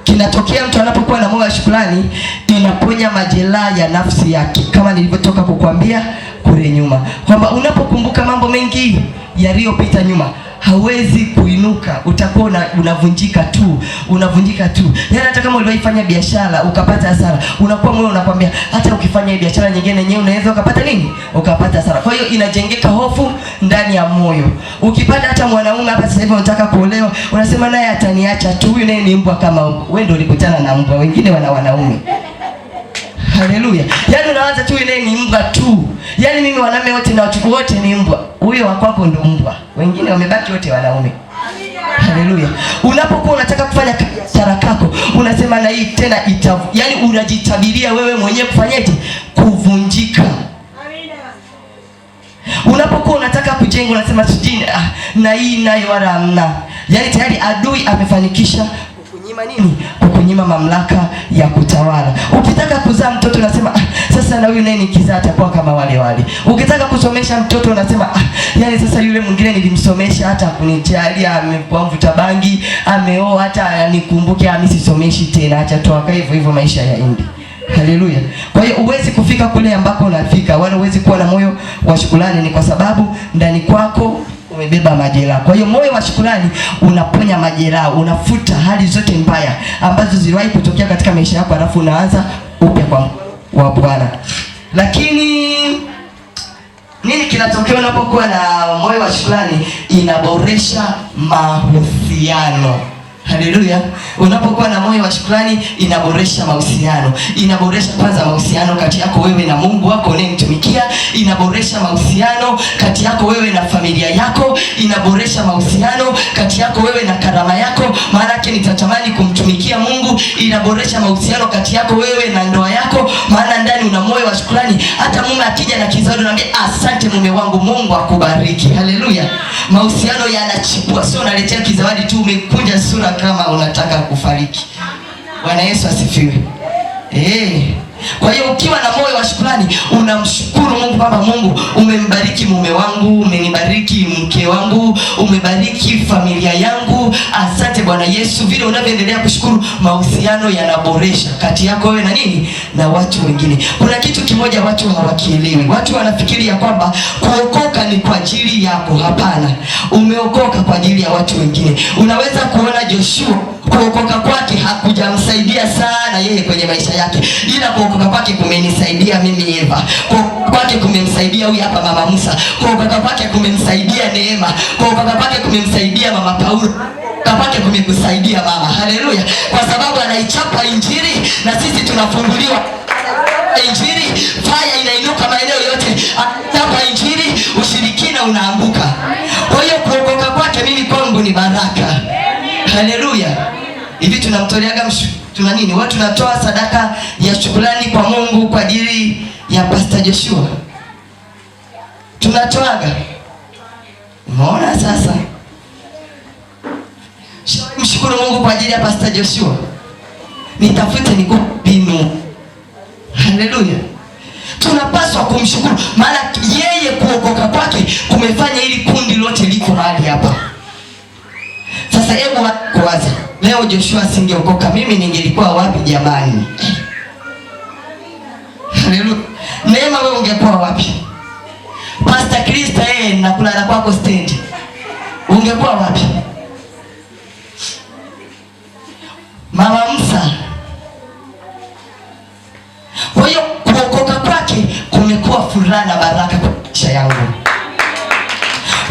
kinatokea mtu anapokuwa na moyo wa shukrani, inaponya majeraha ya nafsi yake, kama nilivyotoka kukuambia kule nyuma, kwamba unapokumbuka mambo mengi yaliyopita nyuma, hawezi kuinuka, utakuwa unavunjika tu, unavunjika tu. Yaani hata kama uliwaifanya biashara ukapata hasara, unakuwa moyo unakwambia hata ukifanya biashara nyingine yenyewe unaweza ukapata nini? Ukapata hasara. Kwa hiyo inajengeka hofu ndani ya moyo. Ukipata hata mwanaume hapa sasa hivi unataka kuolewa, unasema naye ataniacha tu, huyu naye ni mbwa kama wewe ndio ulikutana na mbwa, wengine wanaume. Haleluya. Yaani unaanza tu yeye ni mbwa tu. Yaani mimi wanaume wote na watu wote ni mbwa. Huyo wa kwako ndo mbwa. Wengine wamebaki wote wanaume. Haleluya. Unapokuwa unataka kufanya biashara kako, unasema na hii tena yaani unajitabiria wewe mwenyewe kufanyaje? Kuvunjika. Amina. Unapokuwa unataka kujenga unasema sijini na hii nayo wala hamna. Yaani tayari adui amefanikisha kukunyima nini? kunyima mamlaka ya kutawala. Ukitaka kuzaa mtoto unasema sasa na huyu naye nikizaa atakuwa kama wale wale. Ukitaka kusomesha mtoto unasema yani sasa yule mwingine nilimsomesha hata kunijalia, amekuwa mvuta bangi, ameoa, hata nikumbuke amisisomeshi tena, acha tu akae hivyo hivyo maisha ya Indi. Haleluya. Kwa hiyo uwezi kufika kule ambako unafika, wala uwezi kuwa na moyo wa shukrani, ni kwa sababu ndani kwako umebeba majeraha. Kwa hiyo moyo wa shukrani unaponya majeraha, unafuta hali zote mbaya ambazo ziliwahi kutokea katika maisha yako, alafu unaanza upya kwa Bwana. Lakini nini kinatokea unapokuwa na moyo wa shukrani? Inaboresha mahusiano. Haleluya. Unapokuwa na moyo wa shukrani inaboresha mahusiano. Inaboresha kwanza mahusiano kati yako wewe na Mungu wako unayemtumikia, inaboresha mahusiano kati yako wewe na familia yako, inaboresha mahusiano kati yako wewe na karama yako, maana yake nitatamani kumtumikia Mungu. Inaboresha mahusiano kati yako wewe na ndoa yako, maana ndani una moyo wa shukrani. Hata mume akija na kizao unaambia asante mume wangu, Mungu akubariki. Haleluya. Mahusiano yanachipua, sio unaletea kizawadi tu umekunja sura kama unataka kufariki. Bwana Yesu asifiwe. Kwa hiyo ukiwa na moyo wa shukrani unamshukuru Mungu kwamba Mungu umembariki mume wangu, umenibariki mke wangu, umebariki familia yangu. Asante Bwana Yesu. Vile unavyoendelea kushukuru, mahusiano yanaboresha kati yako wewe na nini? Na watu wengine. Kuna kitu kimoja watu hawakielewi. Watu wanafikiria kwamba kuokoka ni kwa ajili yako. Hapana. Umeokoka kwa ajili ya watu wengine. Unaweza kuona Joshua kuokoka kwake hakujamsaidia sana yeye kwenye maisha yake, ila kuokoka kwake kumenisaidia mimi Eva. Kuokoka kwake kumemsaidia huyu hapa mama Musa. Kuokoka kwake kumemsaidia Neema. Kuokoka kwake kumemsaidia mama Paulo. Kapake kumekusaidia mama. Haleluya. Kwa sababu anaichapa injili na sisi tunafunguliwa injili, fire inainuka maeneo yote. Anachapa injili, ushirikina unaanguka. Kwa hiyo kuokoka kwake mimi kwangu ni baraka. Haleluya. Hivi tunamtoleaga tuna nini? Watu tunatoa sadaka ya shukrani kwa Mungu kwa ajili ya Pastor Joshua. Tunatoaga. Umeona sasa? Mshukuru Mungu kwa ajili ya Pastor Joshua. Nitafute nikupinu. Haleluya. Tunapaswa kumshukuru, maana yeye kuokoka kwake kumefanya ili kundi lote liko mahali hapa. Sasa hebu kuwaza, leo Joshua asingeokoka, mimi ningelikuwa wapi jamani? Haleluya. Neema, wewe ungekuwa wapi? Pastor Krista na kulala kwako stand, ungekuwa wapi? Mama Musa. Kwa hiyo kuokoka kwake kumekuwa furaha na baraka kwa maisha yangu.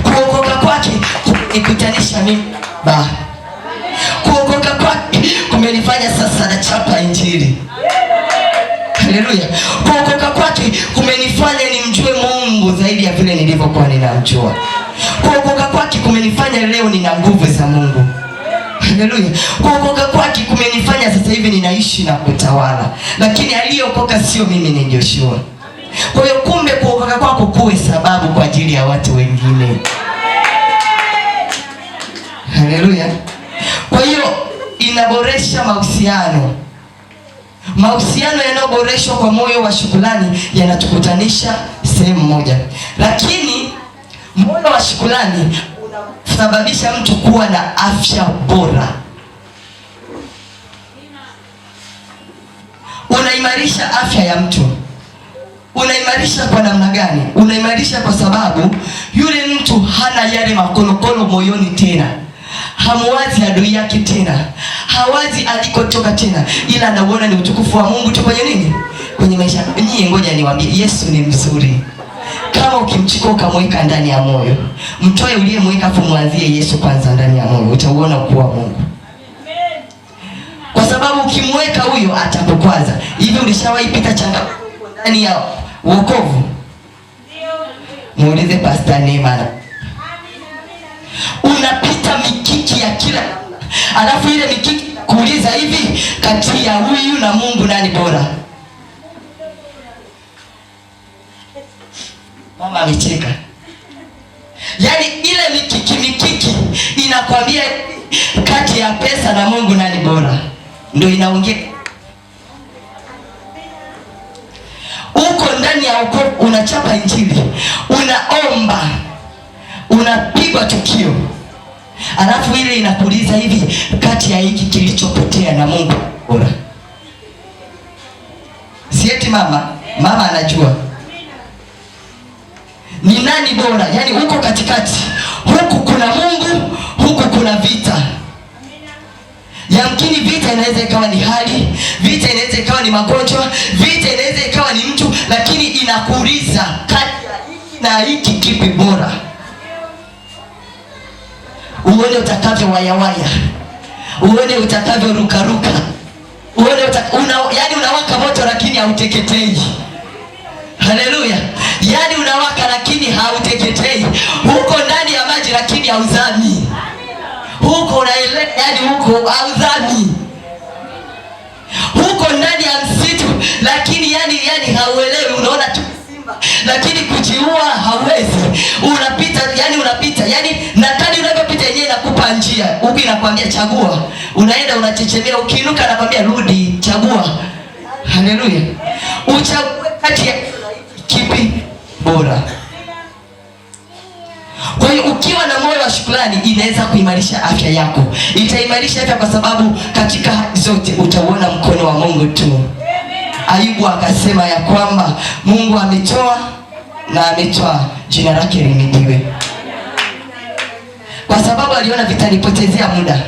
Kuokoka kwake kumenikutanisha mimi ba. Kuokoka kwake kumenifanya sasa na chapa injili. Haleluya. Kuokoka kwake kumenifanya nimjue Mungu zaidi ya vile nilivyokuwa ninamjua. Kuokoka kwake kumenifanya leo nina nguvu za Mungu. Haleluya. Kuokoka kwake kumenifanya sasa hivi ninaishi na kutawala. Lakini aliyeokoka sio mimi, ni Joshua. Kwa hiyo kumbe kuokoka kwako kuwe sababu kwa ajili ya watu wengine. Haleluya. Kwa hiyo inaboresha mahusiano. Mahusiano yanayoboreshwa kwa moyo wa shukrani yanatukutanisha sehemu moja. Lakini moyo wa shukrani unasababisha mtu kuwa na afya bora. Unaimarisha afya ya mtu. Unaimarisha kwa namna gani? Unaimarisha kwa sababu yule mtu hana yale makolokolo moyoni tena. Hamuwazi adui yake tena. Hawazi alikotoka tena. Ila anaona ni utukufu wa Mungu tu kwenye nini? Kwenye maisha. Nyie ngoja niwaambie, Yesu ni mzuri. Kama ukimchukua ukamweka ndani ya moyo, mtoe uliyemweka afu mwanzie Yesu kwanza ndani ya moyo, utauona kuwa Mungu. Kwa sababu ukimweka huyo atakukwaza. Hivi ulishawahi pita changamoto ndani ya wokovu? Muulize Pastor Neema. Unapita mikiki ya kila, alafu ile mikiki kuuliza hivi, kati ya huyu na Mungu nani bora? Mama amecheka. Yaani ile mikiki inakwambia kati ya pesa na Mungu nani bora? ndio inaongea. Uko ndani ya wokovu, unachapa injili, unaomba, unapigwa tukio, alafu ile inakuuliza hivi, kati ya hiki kilichopotea na Mungu bora. Sieti mama anajua ni nani bora. Yani uko katikati, huku kuna Mungu, huku kuna vita. Yamkini vita inaweza ikawa ni hali, vita inaweza ikawa ni magonjwa, vita inaweza ikawa ni mtu, lakini inakuuliza kati ya hiki na hiki kipi bora. Uone utakavyo wayawaya, uone utakavyo rukaruka, uone yani unawaka moto lakini hauteketei. Haleluya! Yani unawaka lakini hauteketei. Huko ndani ya maji lakini hauzami. Huko unaelewa, yani huko hauzami. Huko ndani ya msitu lakini yani hauelewi, unaona tu simba lakini kujiua hauwezi. Unapita yani na kadri unavyopita yenyewe inakupa njia. Huko inakwambia chagua. Unaenda unachechemea, ukiinuka anakwambia rudi, chagua. Haleluya! Uchague kati ya kipi bora. Kwa hiyo ukiwa na moyo wa shukrani inaweza kuimarisha afya yako. Itaimarisha afya kwa sababu katika zote utauona mkono wa Mungu tu. Ayubu akasema ya kwamba Mungu ametoa na ametoa, jina lake lihimidiwe. Kwa sababu aliona vitanipotezea muda,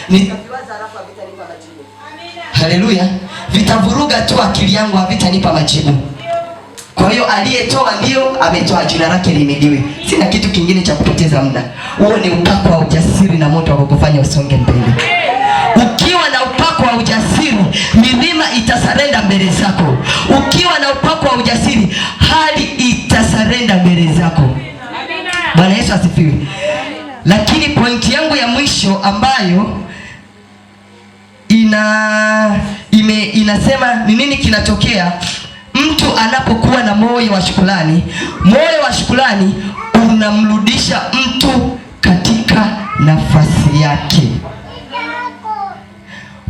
nitaviwaza alafu vitanipa majibu. Haleluya! Vitavuruga tu akili yangu, havitanipa majibu. Kwa hiyo aliyetoa ndio ametoa, jina lake lihimidiwe. Sina kitu kingine cha kupoteza muda. Huo ni upako wa ujasiri na moto wa kukufanya usonge mbele. Ukiwa na upako wa ujasiri, milima itasarenda mbele zako. Ukiwa na upako wa ujasiri, hali itasarenda mbele zako. Bwana Yesu asifiwe. Lakini pointi yangu ya mwisho ambayo inasema ni nini kinatokea mtu anapokuwa na moyo wa shukrani. Moyo wa shukrani unamrudisha mtu katika nafasi yake.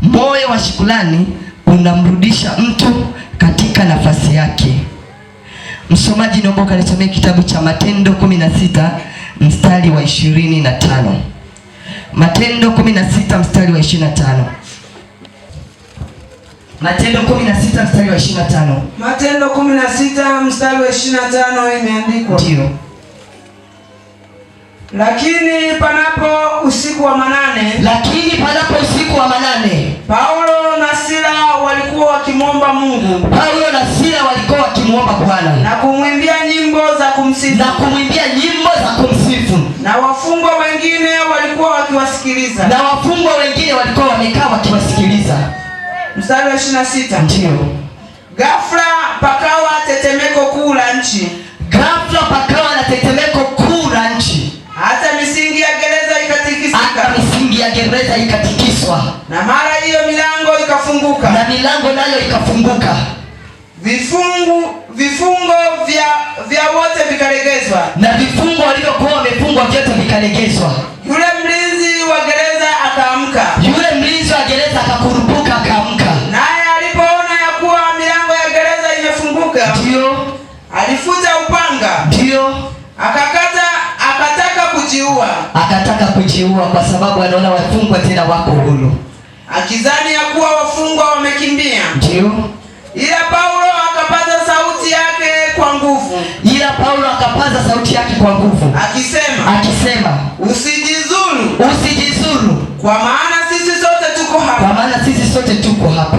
Moyo wa shukrani unamrudisha mtu katika nafasi yake. Msomaji, naomba ukanisomee kitabu cha Matendo 16 mstari wa 25. Matendo 16 mstari wa 25. Matendo 16 mstari wa 25. Matendo 16 mstari wa 25 imeandikwa. Ndio. Lakini panapo usiku wa manane, Paulo na Sila walikuwa wakimwomba Mungu. Bwana na kumwimbia nyimbo za kumsifu. Na wafungwa wengine walikuwa wakiwasikiliza. wamekaa wakiwasikiliza. Mstari wa 26. Ndio. Ghafla pakawa tetemeko kuu la nchi. Hata misingi ya gereza ikatikiswa. Na mara hiyo milango ikafunguka. Vifungo vya wote vikalegezwa. Na vifungo walivyokuwa wamefungwa vyote vikalegezwa. Yule mlinzi wa gereza akakurupuka akaamka. Naye alipoona ya kuwa milango ya gereza imefunguka, ndio alifuta upanga. Ndio akataka kujiua kwa sababu anaona wafungwa tena wako huru, akizani ya kuwa wafungwa wamekimbia. Ndio. Ila Paulo akapaza sauti yake kwa nguvu. Akisema usijizuru. Kwa maana sisi sote tuko hapa.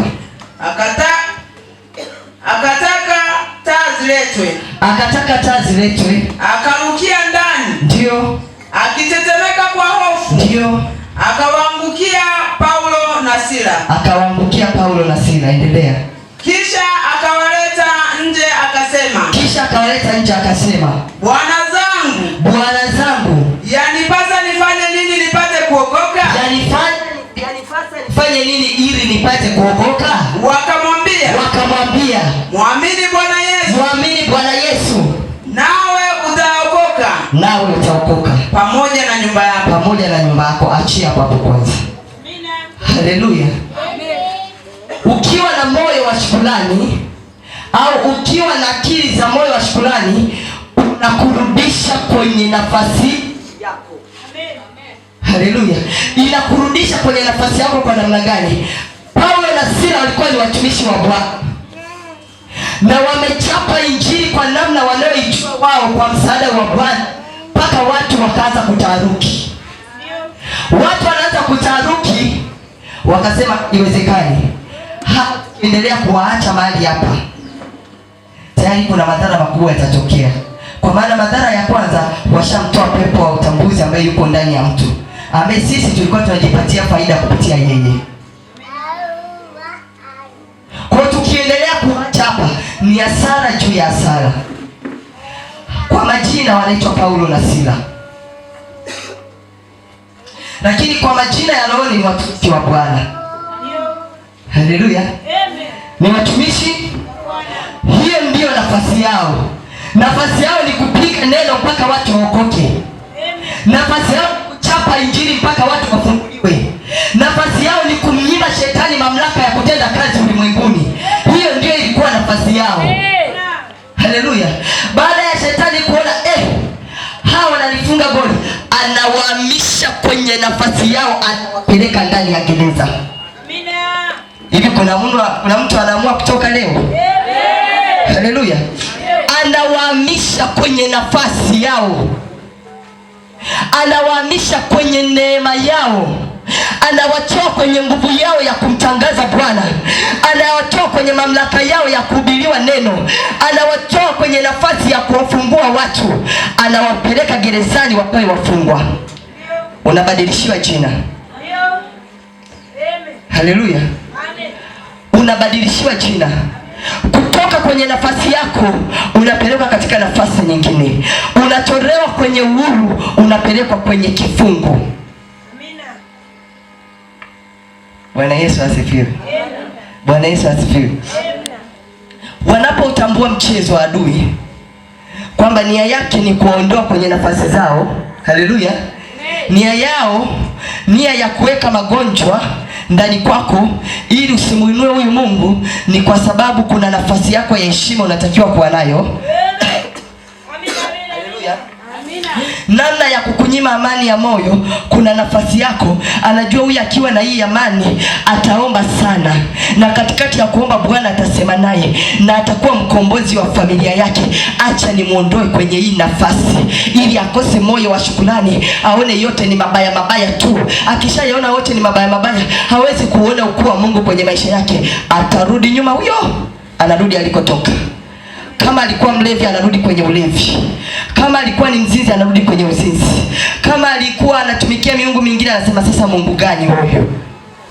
Akataka taa ziletwe. Akarukia ndani. Ndio. Akitetemeka kwa hofu. Ndio. Akawaangukia Paulo na Sila. Endelea. Kisha akawaleta nje akasema, Bwana zangu, yanipasa nifanye nini nipate kuokoka? Fanye nini ili nipate kuokoka? Wakamwambia, Muamini Bwana Yesu, nawe utaokoka pamoja na nyumba yako. Achia hapo kwanza. Haleluya. ukiwa na moyo wa shukrani au ukiwa na akili za moyo wa shukrani, unakurudisha kwenye nafasi yako. Haleluya. Inakurudisha kwenye nafasi yako kwa namna gani? Paulo na Sila walikuwa ni watumishi wa Bwana, na wamechapa injili kwa namna wanayoijua wao kwa msaada wa Bwana, mpaka watu wakaanza kutaharuki. Watu wanaanza kutaharuki, wakasema iwezekani tukiendelea kuwaacha mahali hapa, tayari kuna madhara makubwa yatatokea. Kwa maana madhara ya kwanza, washamtoa pepo wa utambuzi ambaye yuko ndani ya mtu, ambaye sisi tulikuwa tunajipatia faida kupitia yeye. Kwa tukiendelea kuacha hapa ni hasara juu ya hasara. Kwa majina wanaitwa Paulo na Sila, lakini kwa majina ya roho ni watumishi wa Bwana. Haleluya. Ni watumishi. Hiyo ndiyo nafasi yao. Nafasi yao ni kupiga neno mpaka watu waokoke. Nafasi yao ni kuchapa injili mpaka watu wafunguliwe. Nafasi yao ni kumnyima shetani mamlaka ya kutenda kazi ulimwenguni. Hiyo ndiyo ilikuwa nafasi yao. Haleluya. Baada ya shetani kuona hawa wanalifunga goli, anawahamisha kwenye nafasi yao, anawapeleka ndani ya gereza. Hivi kuna mtu anaamua kutoka leo? Haleluya. Anawahamisha kwenye nafasi yao, anawahamisha kwenye neema yao, anawatoa kwenye nguvu yao ya kumtangaza Bwana, anawatoa kwenye mamlaka yao ya kuhubiriwa neno, anawatoa kwenye nafasi ya kuwafungua watu, anawapeleka gerezani wapawe wafungwa. Unabadilishiwa jina. Haleluya. Unabadilishiwa jina. Kutoka kwenye nafasi yako unapelekwa katika nafasi nyingine. Unatolewa kwenye uhuru, unapelekwa kwenye kifungo. Bwana Yesu asifiwe. Bwana Yesu asifiwe. Wanapotambua mchezo wa adui kwamba nia yake ni kuondoa kwenye nafasi zao. Haleluya. Nia yao, nia ya kuweka magonjwa ndani kwako ili usimuinue huyu Mungu, ni kwa sababu kuna nafasi yako ya heshima unatakiwa kuwa nayo. Namna ya kukunyima amani ya moyo, kuna nafasi yako. Anajua huyu akiwa na hii amani ataomba sana, na katikati ya kuomba Bwana atasema naye na atakuwa mkombozi wa familia yake. Acha nimuondoe kwenye hii nafasi ili akose moyo wa shukrani, aone yote ni mabaya mabaya tu. Akishayaona yote ni mabaya mabaya, hawezi kuona ukuu wa Mungu kwenye maisha yake. Atarudi nyuma, huyo anarudi alikotoka. Kama alikuwa mlevi anarudi kwenye ulevi. Kama alikuwa ni mzinzi anarudi kwenye uzinzi. Kama alikuwa anatumikia miungu mingine anasema sasa Mungu gani huyo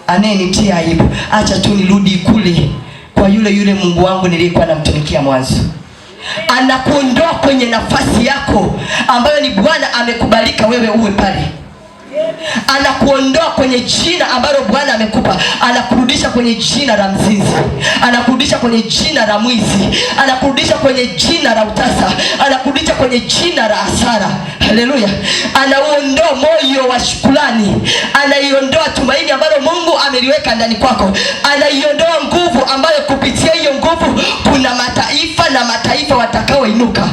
anayenitia aibu? Acha tu nirudi kule kwa yule Mungu wangu niliyekuwa namtumikia mwanzo. Anakuondoa kwenye nafasi yako ambayo ni Bwana amekubalika wewe uwe pale. Anakuondoa kwenye jina ambalo Bwana amekupa, anakurudisha kwenye jina la mzinzi, anakurudisha kwenye jina la mwizi, anakurudisha kwenye jina la utasa, anakurudisha kwenye jina la hasara. Haleluya. Anauondoa moyo wa shukrani, anaiondoa tumaini ambalo Mungu ameliweka ndani kwako, anaiondoa nguvu ambayo kupitia hiyo nguvu kuna mataifa na mataifa watakaoinuka.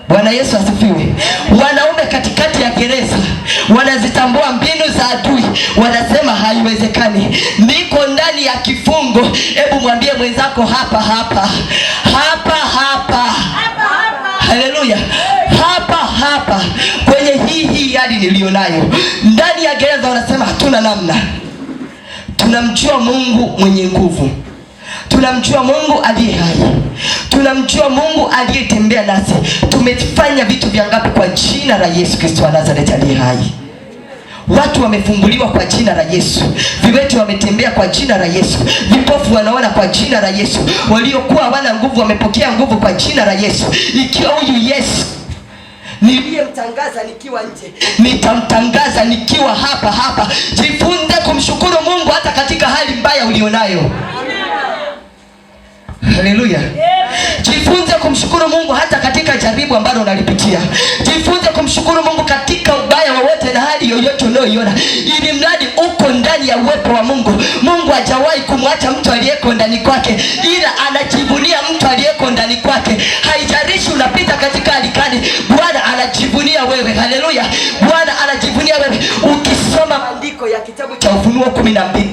Bwana Yesu asifiwe. Wanaume katikati ya gereza wanazitambua mbinu za adui, wanasema haiwezekani, niko ndani ya kifungo. Hebu mwambie mwenzako hapa hapa hapa hapa. Haleluya. Hapa hapa kwenye hii hali nilionayo ndani ya gereza, wanasema hatuna namna. Tunamjua Mungu mwenye nguvu, tunamjua Mungu aliye hai, tunamjua Mungu aliyetembea nasi. Tumefanya vitu vya ngapi kwa jina la Yesu Kristo wa Nazareti aliye hai? Watu wamefunguliwa kwa jina la Yesu, viwete wametembea kwa jina la Yesu, vipofu wanaona kwa jina la Yesu, waliokuwa hawana nguvu wamepokea nguvu kwa jina la Yesu. Ikiwa huyu Yesu niliyemtangaza nikiwa nje, nitamtangaza nikiwa hapa hapa. Jifunze kumshukuru Mungu hata katika hali mbaya ulionayo. Haleluya. Jifunze kumshukuru Mungu hata katika jaribu ambalo unalipitia. Jifunze kumshukuru Mungu katika ubaya wowote na hali yoyote unayoiona, ili mradi uko ndani ndani ya uwepo wa Mungu. Mungu hajawahi kumwacha mtu aliyeko ndani kwake, ila anajivunia mtu aliyeko ndani kwake. Haijalishi unapita katika halikani, Bwana anajivunia wewe. Haleluya, Bwana anajivunia wewe. Ukisoma maandiko ya kitabu cha Ufunuo 12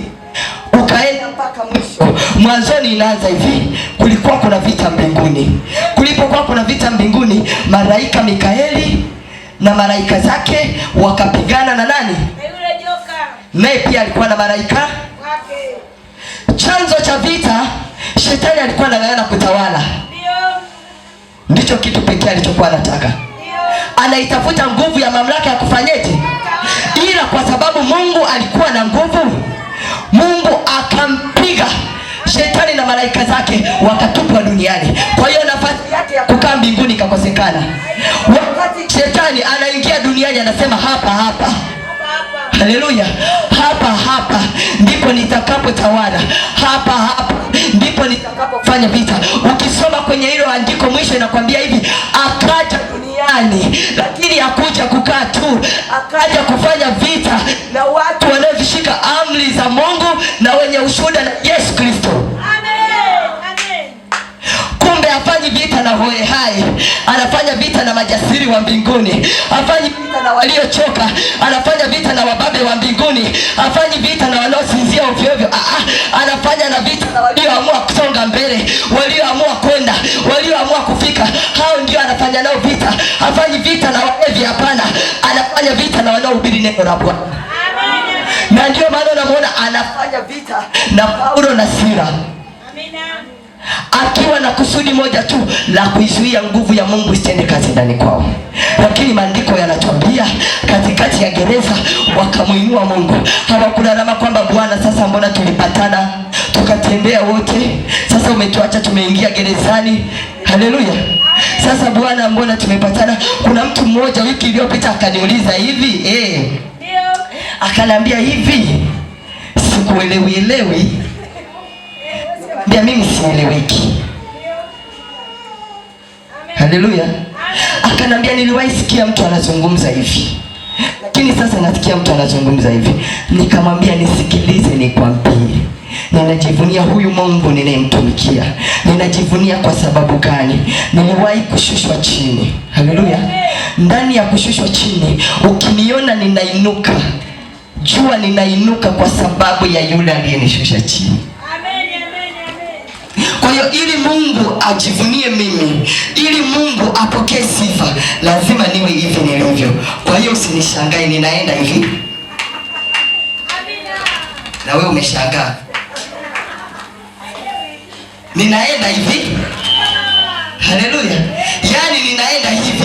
ukaenda mpaka mwisho, mwanzoni inaanza hivi: kulikuwa kuna vita mbinguni. Kulipokuwa kuna vita mbinguni, malaika Mikaeli na malaika zake wakapigana na nani? Yule joka. Naye pia alikuwa na malaika wake. Chanzo cha vita, shetani alikuwa anang'ang'ana kutawala. Ndicho kitu pekee alichokuwa anataka. Anaitafuta nguvu ya mamlaka ya kufanyeje? Ila kwa sababu Mungu alikuwa na nguvu, Mungu akampiga shetani na malaika zake, wakatupwa duniani. Kwa hiyo nafasi yake ya kukaa mbinguni ikakosekana. Wakati shetani anaingia duniani, anasema hapa. Haleluya, hapa ndipo nitakapotawala, hapa ndipo nitakapofanya vita. Ukisoma kwenye hilo andiko mwisho inakwambia hivi: akaja duniani, lakini hakuja kukaa tu, akaja kufanya vita na watu wanaozishika amri za Mungu na wenye ushuhuda na Yesu Kristo. Amen. Kumbe hafanyi vita na hoe hai, anafanya vita na majasiri wa mbinguni. Hafanyi vita na waliochoka, anafanya vita na wababe wa mbinguni. Hafanyi vita na wanaosinzia ovyo ovyo. Anafanya na vita na walioamua kusonga mbele, walioamua kwenda, walioamua kufika. Hao ndio anafanya nao vita. Hafanyi vita na walevi, hapana. Anafanya vita na wanaohubiri neno la Bwana. Amen. Na ndio maana unamuona anafanya vita na Paulo na Sila. Amina. Akiwa na kusudi moja tu la kuizuia nguvu ya Mungu isitende kazi ndani kwao. Lakini maandiko yanatuambia katikati ya gereza wakamuinua Mungu. Hawakulalama kwamba Bwana, sasa mbona tulipatana tukatembea wote, sasa umetuacha tumeingia gerezani. Haleluya. Sasa Bwana, mbona tumepatana? Kuna mtu mmoja wiki iliyopita akaniuliza hivi, akaniambia hivi, sikuelewi. Ndio mimi sieleweki. Haleluya. Akanambia, niliwahi sikia mtu anazungumza hivi, lakini sasa nasikia mtu anazungumza hivi. Nikamwambia, nisikilize nikwambie, ninajivunia huyu Mungu ninayemtumikia. Ninajivunia kwa sababu gani? Niliwahi kushushwa chini. Haleluya. Ndani ya kushushwa chini, ukiniona ninainuka, jua ninainuka kwa sababu ya yule aliyenishusha chini. Kwa hiyo ili Mungu ajivunie mimi, ili Mungu apokee sifa, lazima niwe hivi nilivyo. Kwa hiyo usinishangae ninaenda hivi. Na wewe umeshangaa. Ninaenda hivi. Haleluya. Yaani ninaenda hivi.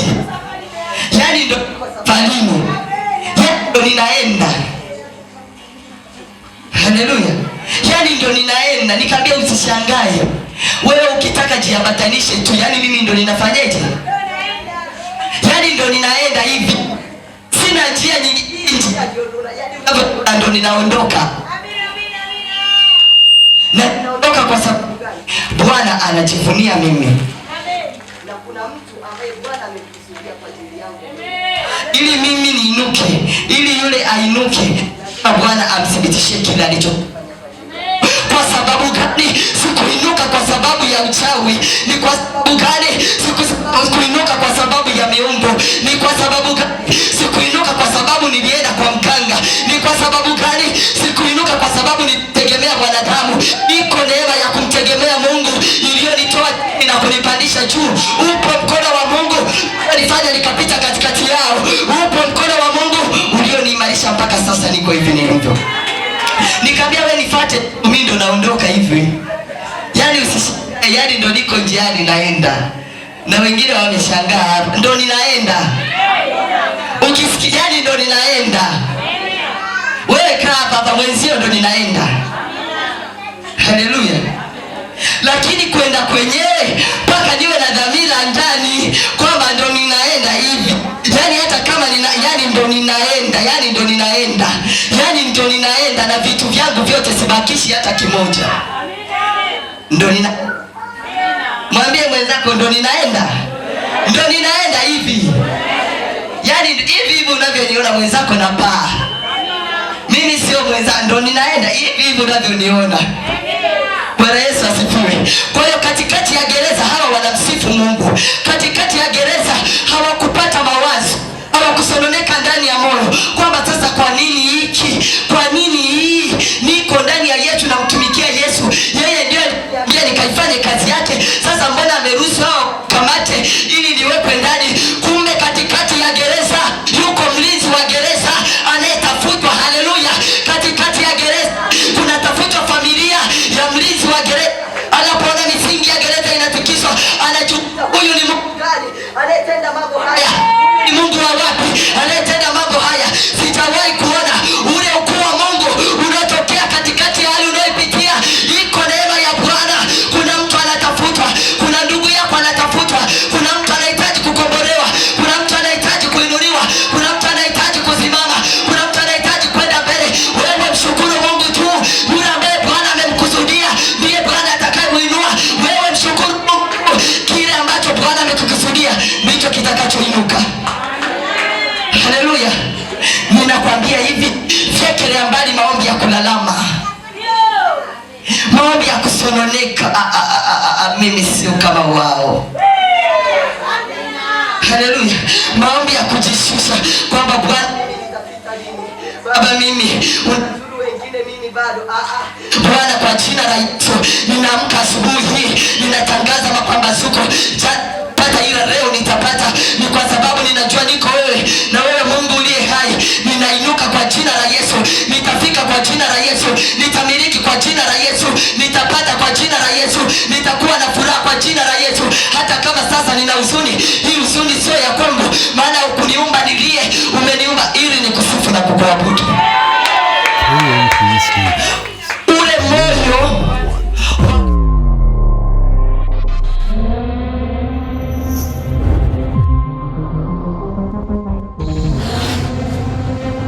Yaani ndo falini. Yaani ndo ninaenda. Haleluya. Yaani ndo ninaenda. Nikamwambia usishangae. Wewe ukitaka jiambatanishe tu, yaani mimi ndo ninafanyaje? Yaani ndo ninaenda hivi. Sina njia nyingine, yaani ndo ninaondoka. Na ninaondoka kwa sababu Bwana anajivunia mimi. Na kuna mtu ambaye Bwana amekusudia kwa ajili yangu. Ili mimi niinuke, ili yule ainuke, na Bwana amthibitishie kile alichofanya. Kwa sababu gani sikuinuka kwa sababu ya uchawi? Ni kwa sababu gani sikuinuka kwa sababu ya miungu? Ni kwa sababu gani sikuinuka kwa sababu nilienda kwa mganga? Ni kwa sababu gani sikuinuka kwa sababu nitegemea wanadamu? Iko neema ya kumtegemea Mungu iliyonitoa na kunipandisha juu. Upo mkono wa Mungu alifanya nikapita katikati yao. Upo mkono wa Mungu ulioniimarisha mpaka sasa niko hivi nilivyo. Nikamwambia, wewe nifuate, mimi ndo naondoka hivi. Yaani usishangae, yaani ndo niko njiani naenda. Na wengine wameshangaa hapa. Ndo ninaenda. Ukisikia yaani ndo ninaenda. Wewe kaa hapa mwenzio ndo ninaenda. Haleluya. Lakini kwenda kwenyewe mpaka niwe na dhamira ndani kwamba ndo ninaenda hivi. Yaani hata kama yaani ndo ninaenda, yaani ndo ninaenda. Yaani ndo ninaenda na vitu vyangu vyote sibakishi hata kimoja. Ndo nina. Mwambie mwenzako ndo ninaenda. Ndo ninaenda hivi. Yaani hivi unavyoniona mwenzako na paa. Mimi sio mwenzangu, ndo ninaenda hivi unavyoniona. Bwana Yesu asifiwe. Kwa hiyo katikati ya gereza hawa wanamsifu Mungu. Katikati ya gereza hawakupata mawazo, hawakusononeka ndani ya moyo kwamba sasa kwa nini hiki? Kwa nini hii? Niko ndani ya Yesu na mtumikia Yesu. Yeye ndiye nikaifanye kazi yake. Sasa mbona ameruhusu hao kamate ili niwekwe ndani? Kumbe katikati ya gereza yuko mlinzi wa gereza anayetafutwa. Haleluya. Katikati ya gereza kunatafutwa familia ya mlinzi wa gereza. Anapoona misingi ya gereza inatikiswa, anajua huyu ni Mungu gani anayetenda mambo haya? Ni Mungu wa wapi anayetenda mambo haya? Sijawahi kuona ule ukuu wa Mungu unatokea katikati ya hali unayopitia. Iko neema ya Bwana. Kuna mtu anatafutwa, kuna ndugu yako anatafutwa, kuna mtu anahitaji kukombolewa, kuna mtu anahitaji kuinuliwa, kuna mtu anahitaji kusimama, kuna mtu anahitaji kwenda mbele. Wewe mshukuru Mungu tu. Yule ambaye Bwana amemkusudia ndiye Bwana atakayemuinua. Wewe mshukuru Mungu. Kile ambacho Bwana amekukusudia ndicho kitakachoinuka. Haleluya. Ninakwambia hivi, fyekelea mbali maombi ya kulalama, maombi ya kusononeka. Mimi sio kama wao. Haleluya. Maombi ya kujishusha kwamba Baba mimi unazuru wengine, mimi bado. Bwana, kwa jina la Yesu ninaamka asubuhi hii, ninatangaza mapambazuko. Pata ila leo nitapata, ni kwa sababu ninajua niko wewe na wewe Mungu uliye hai. Ninainuka kwa jina la Yesu, nitafika kwa jina la Yesu, nitamiliki kwa jina la Yesu, nitapata kwa jina la Yesu, nitakuwa na furaha kwa jina la Yesu. Hata kama sasa nina huzuni, hii huzuni sio ya kwangu, maana ukuniumba nilie, umeniumba ili nikusifu na kukuabudu.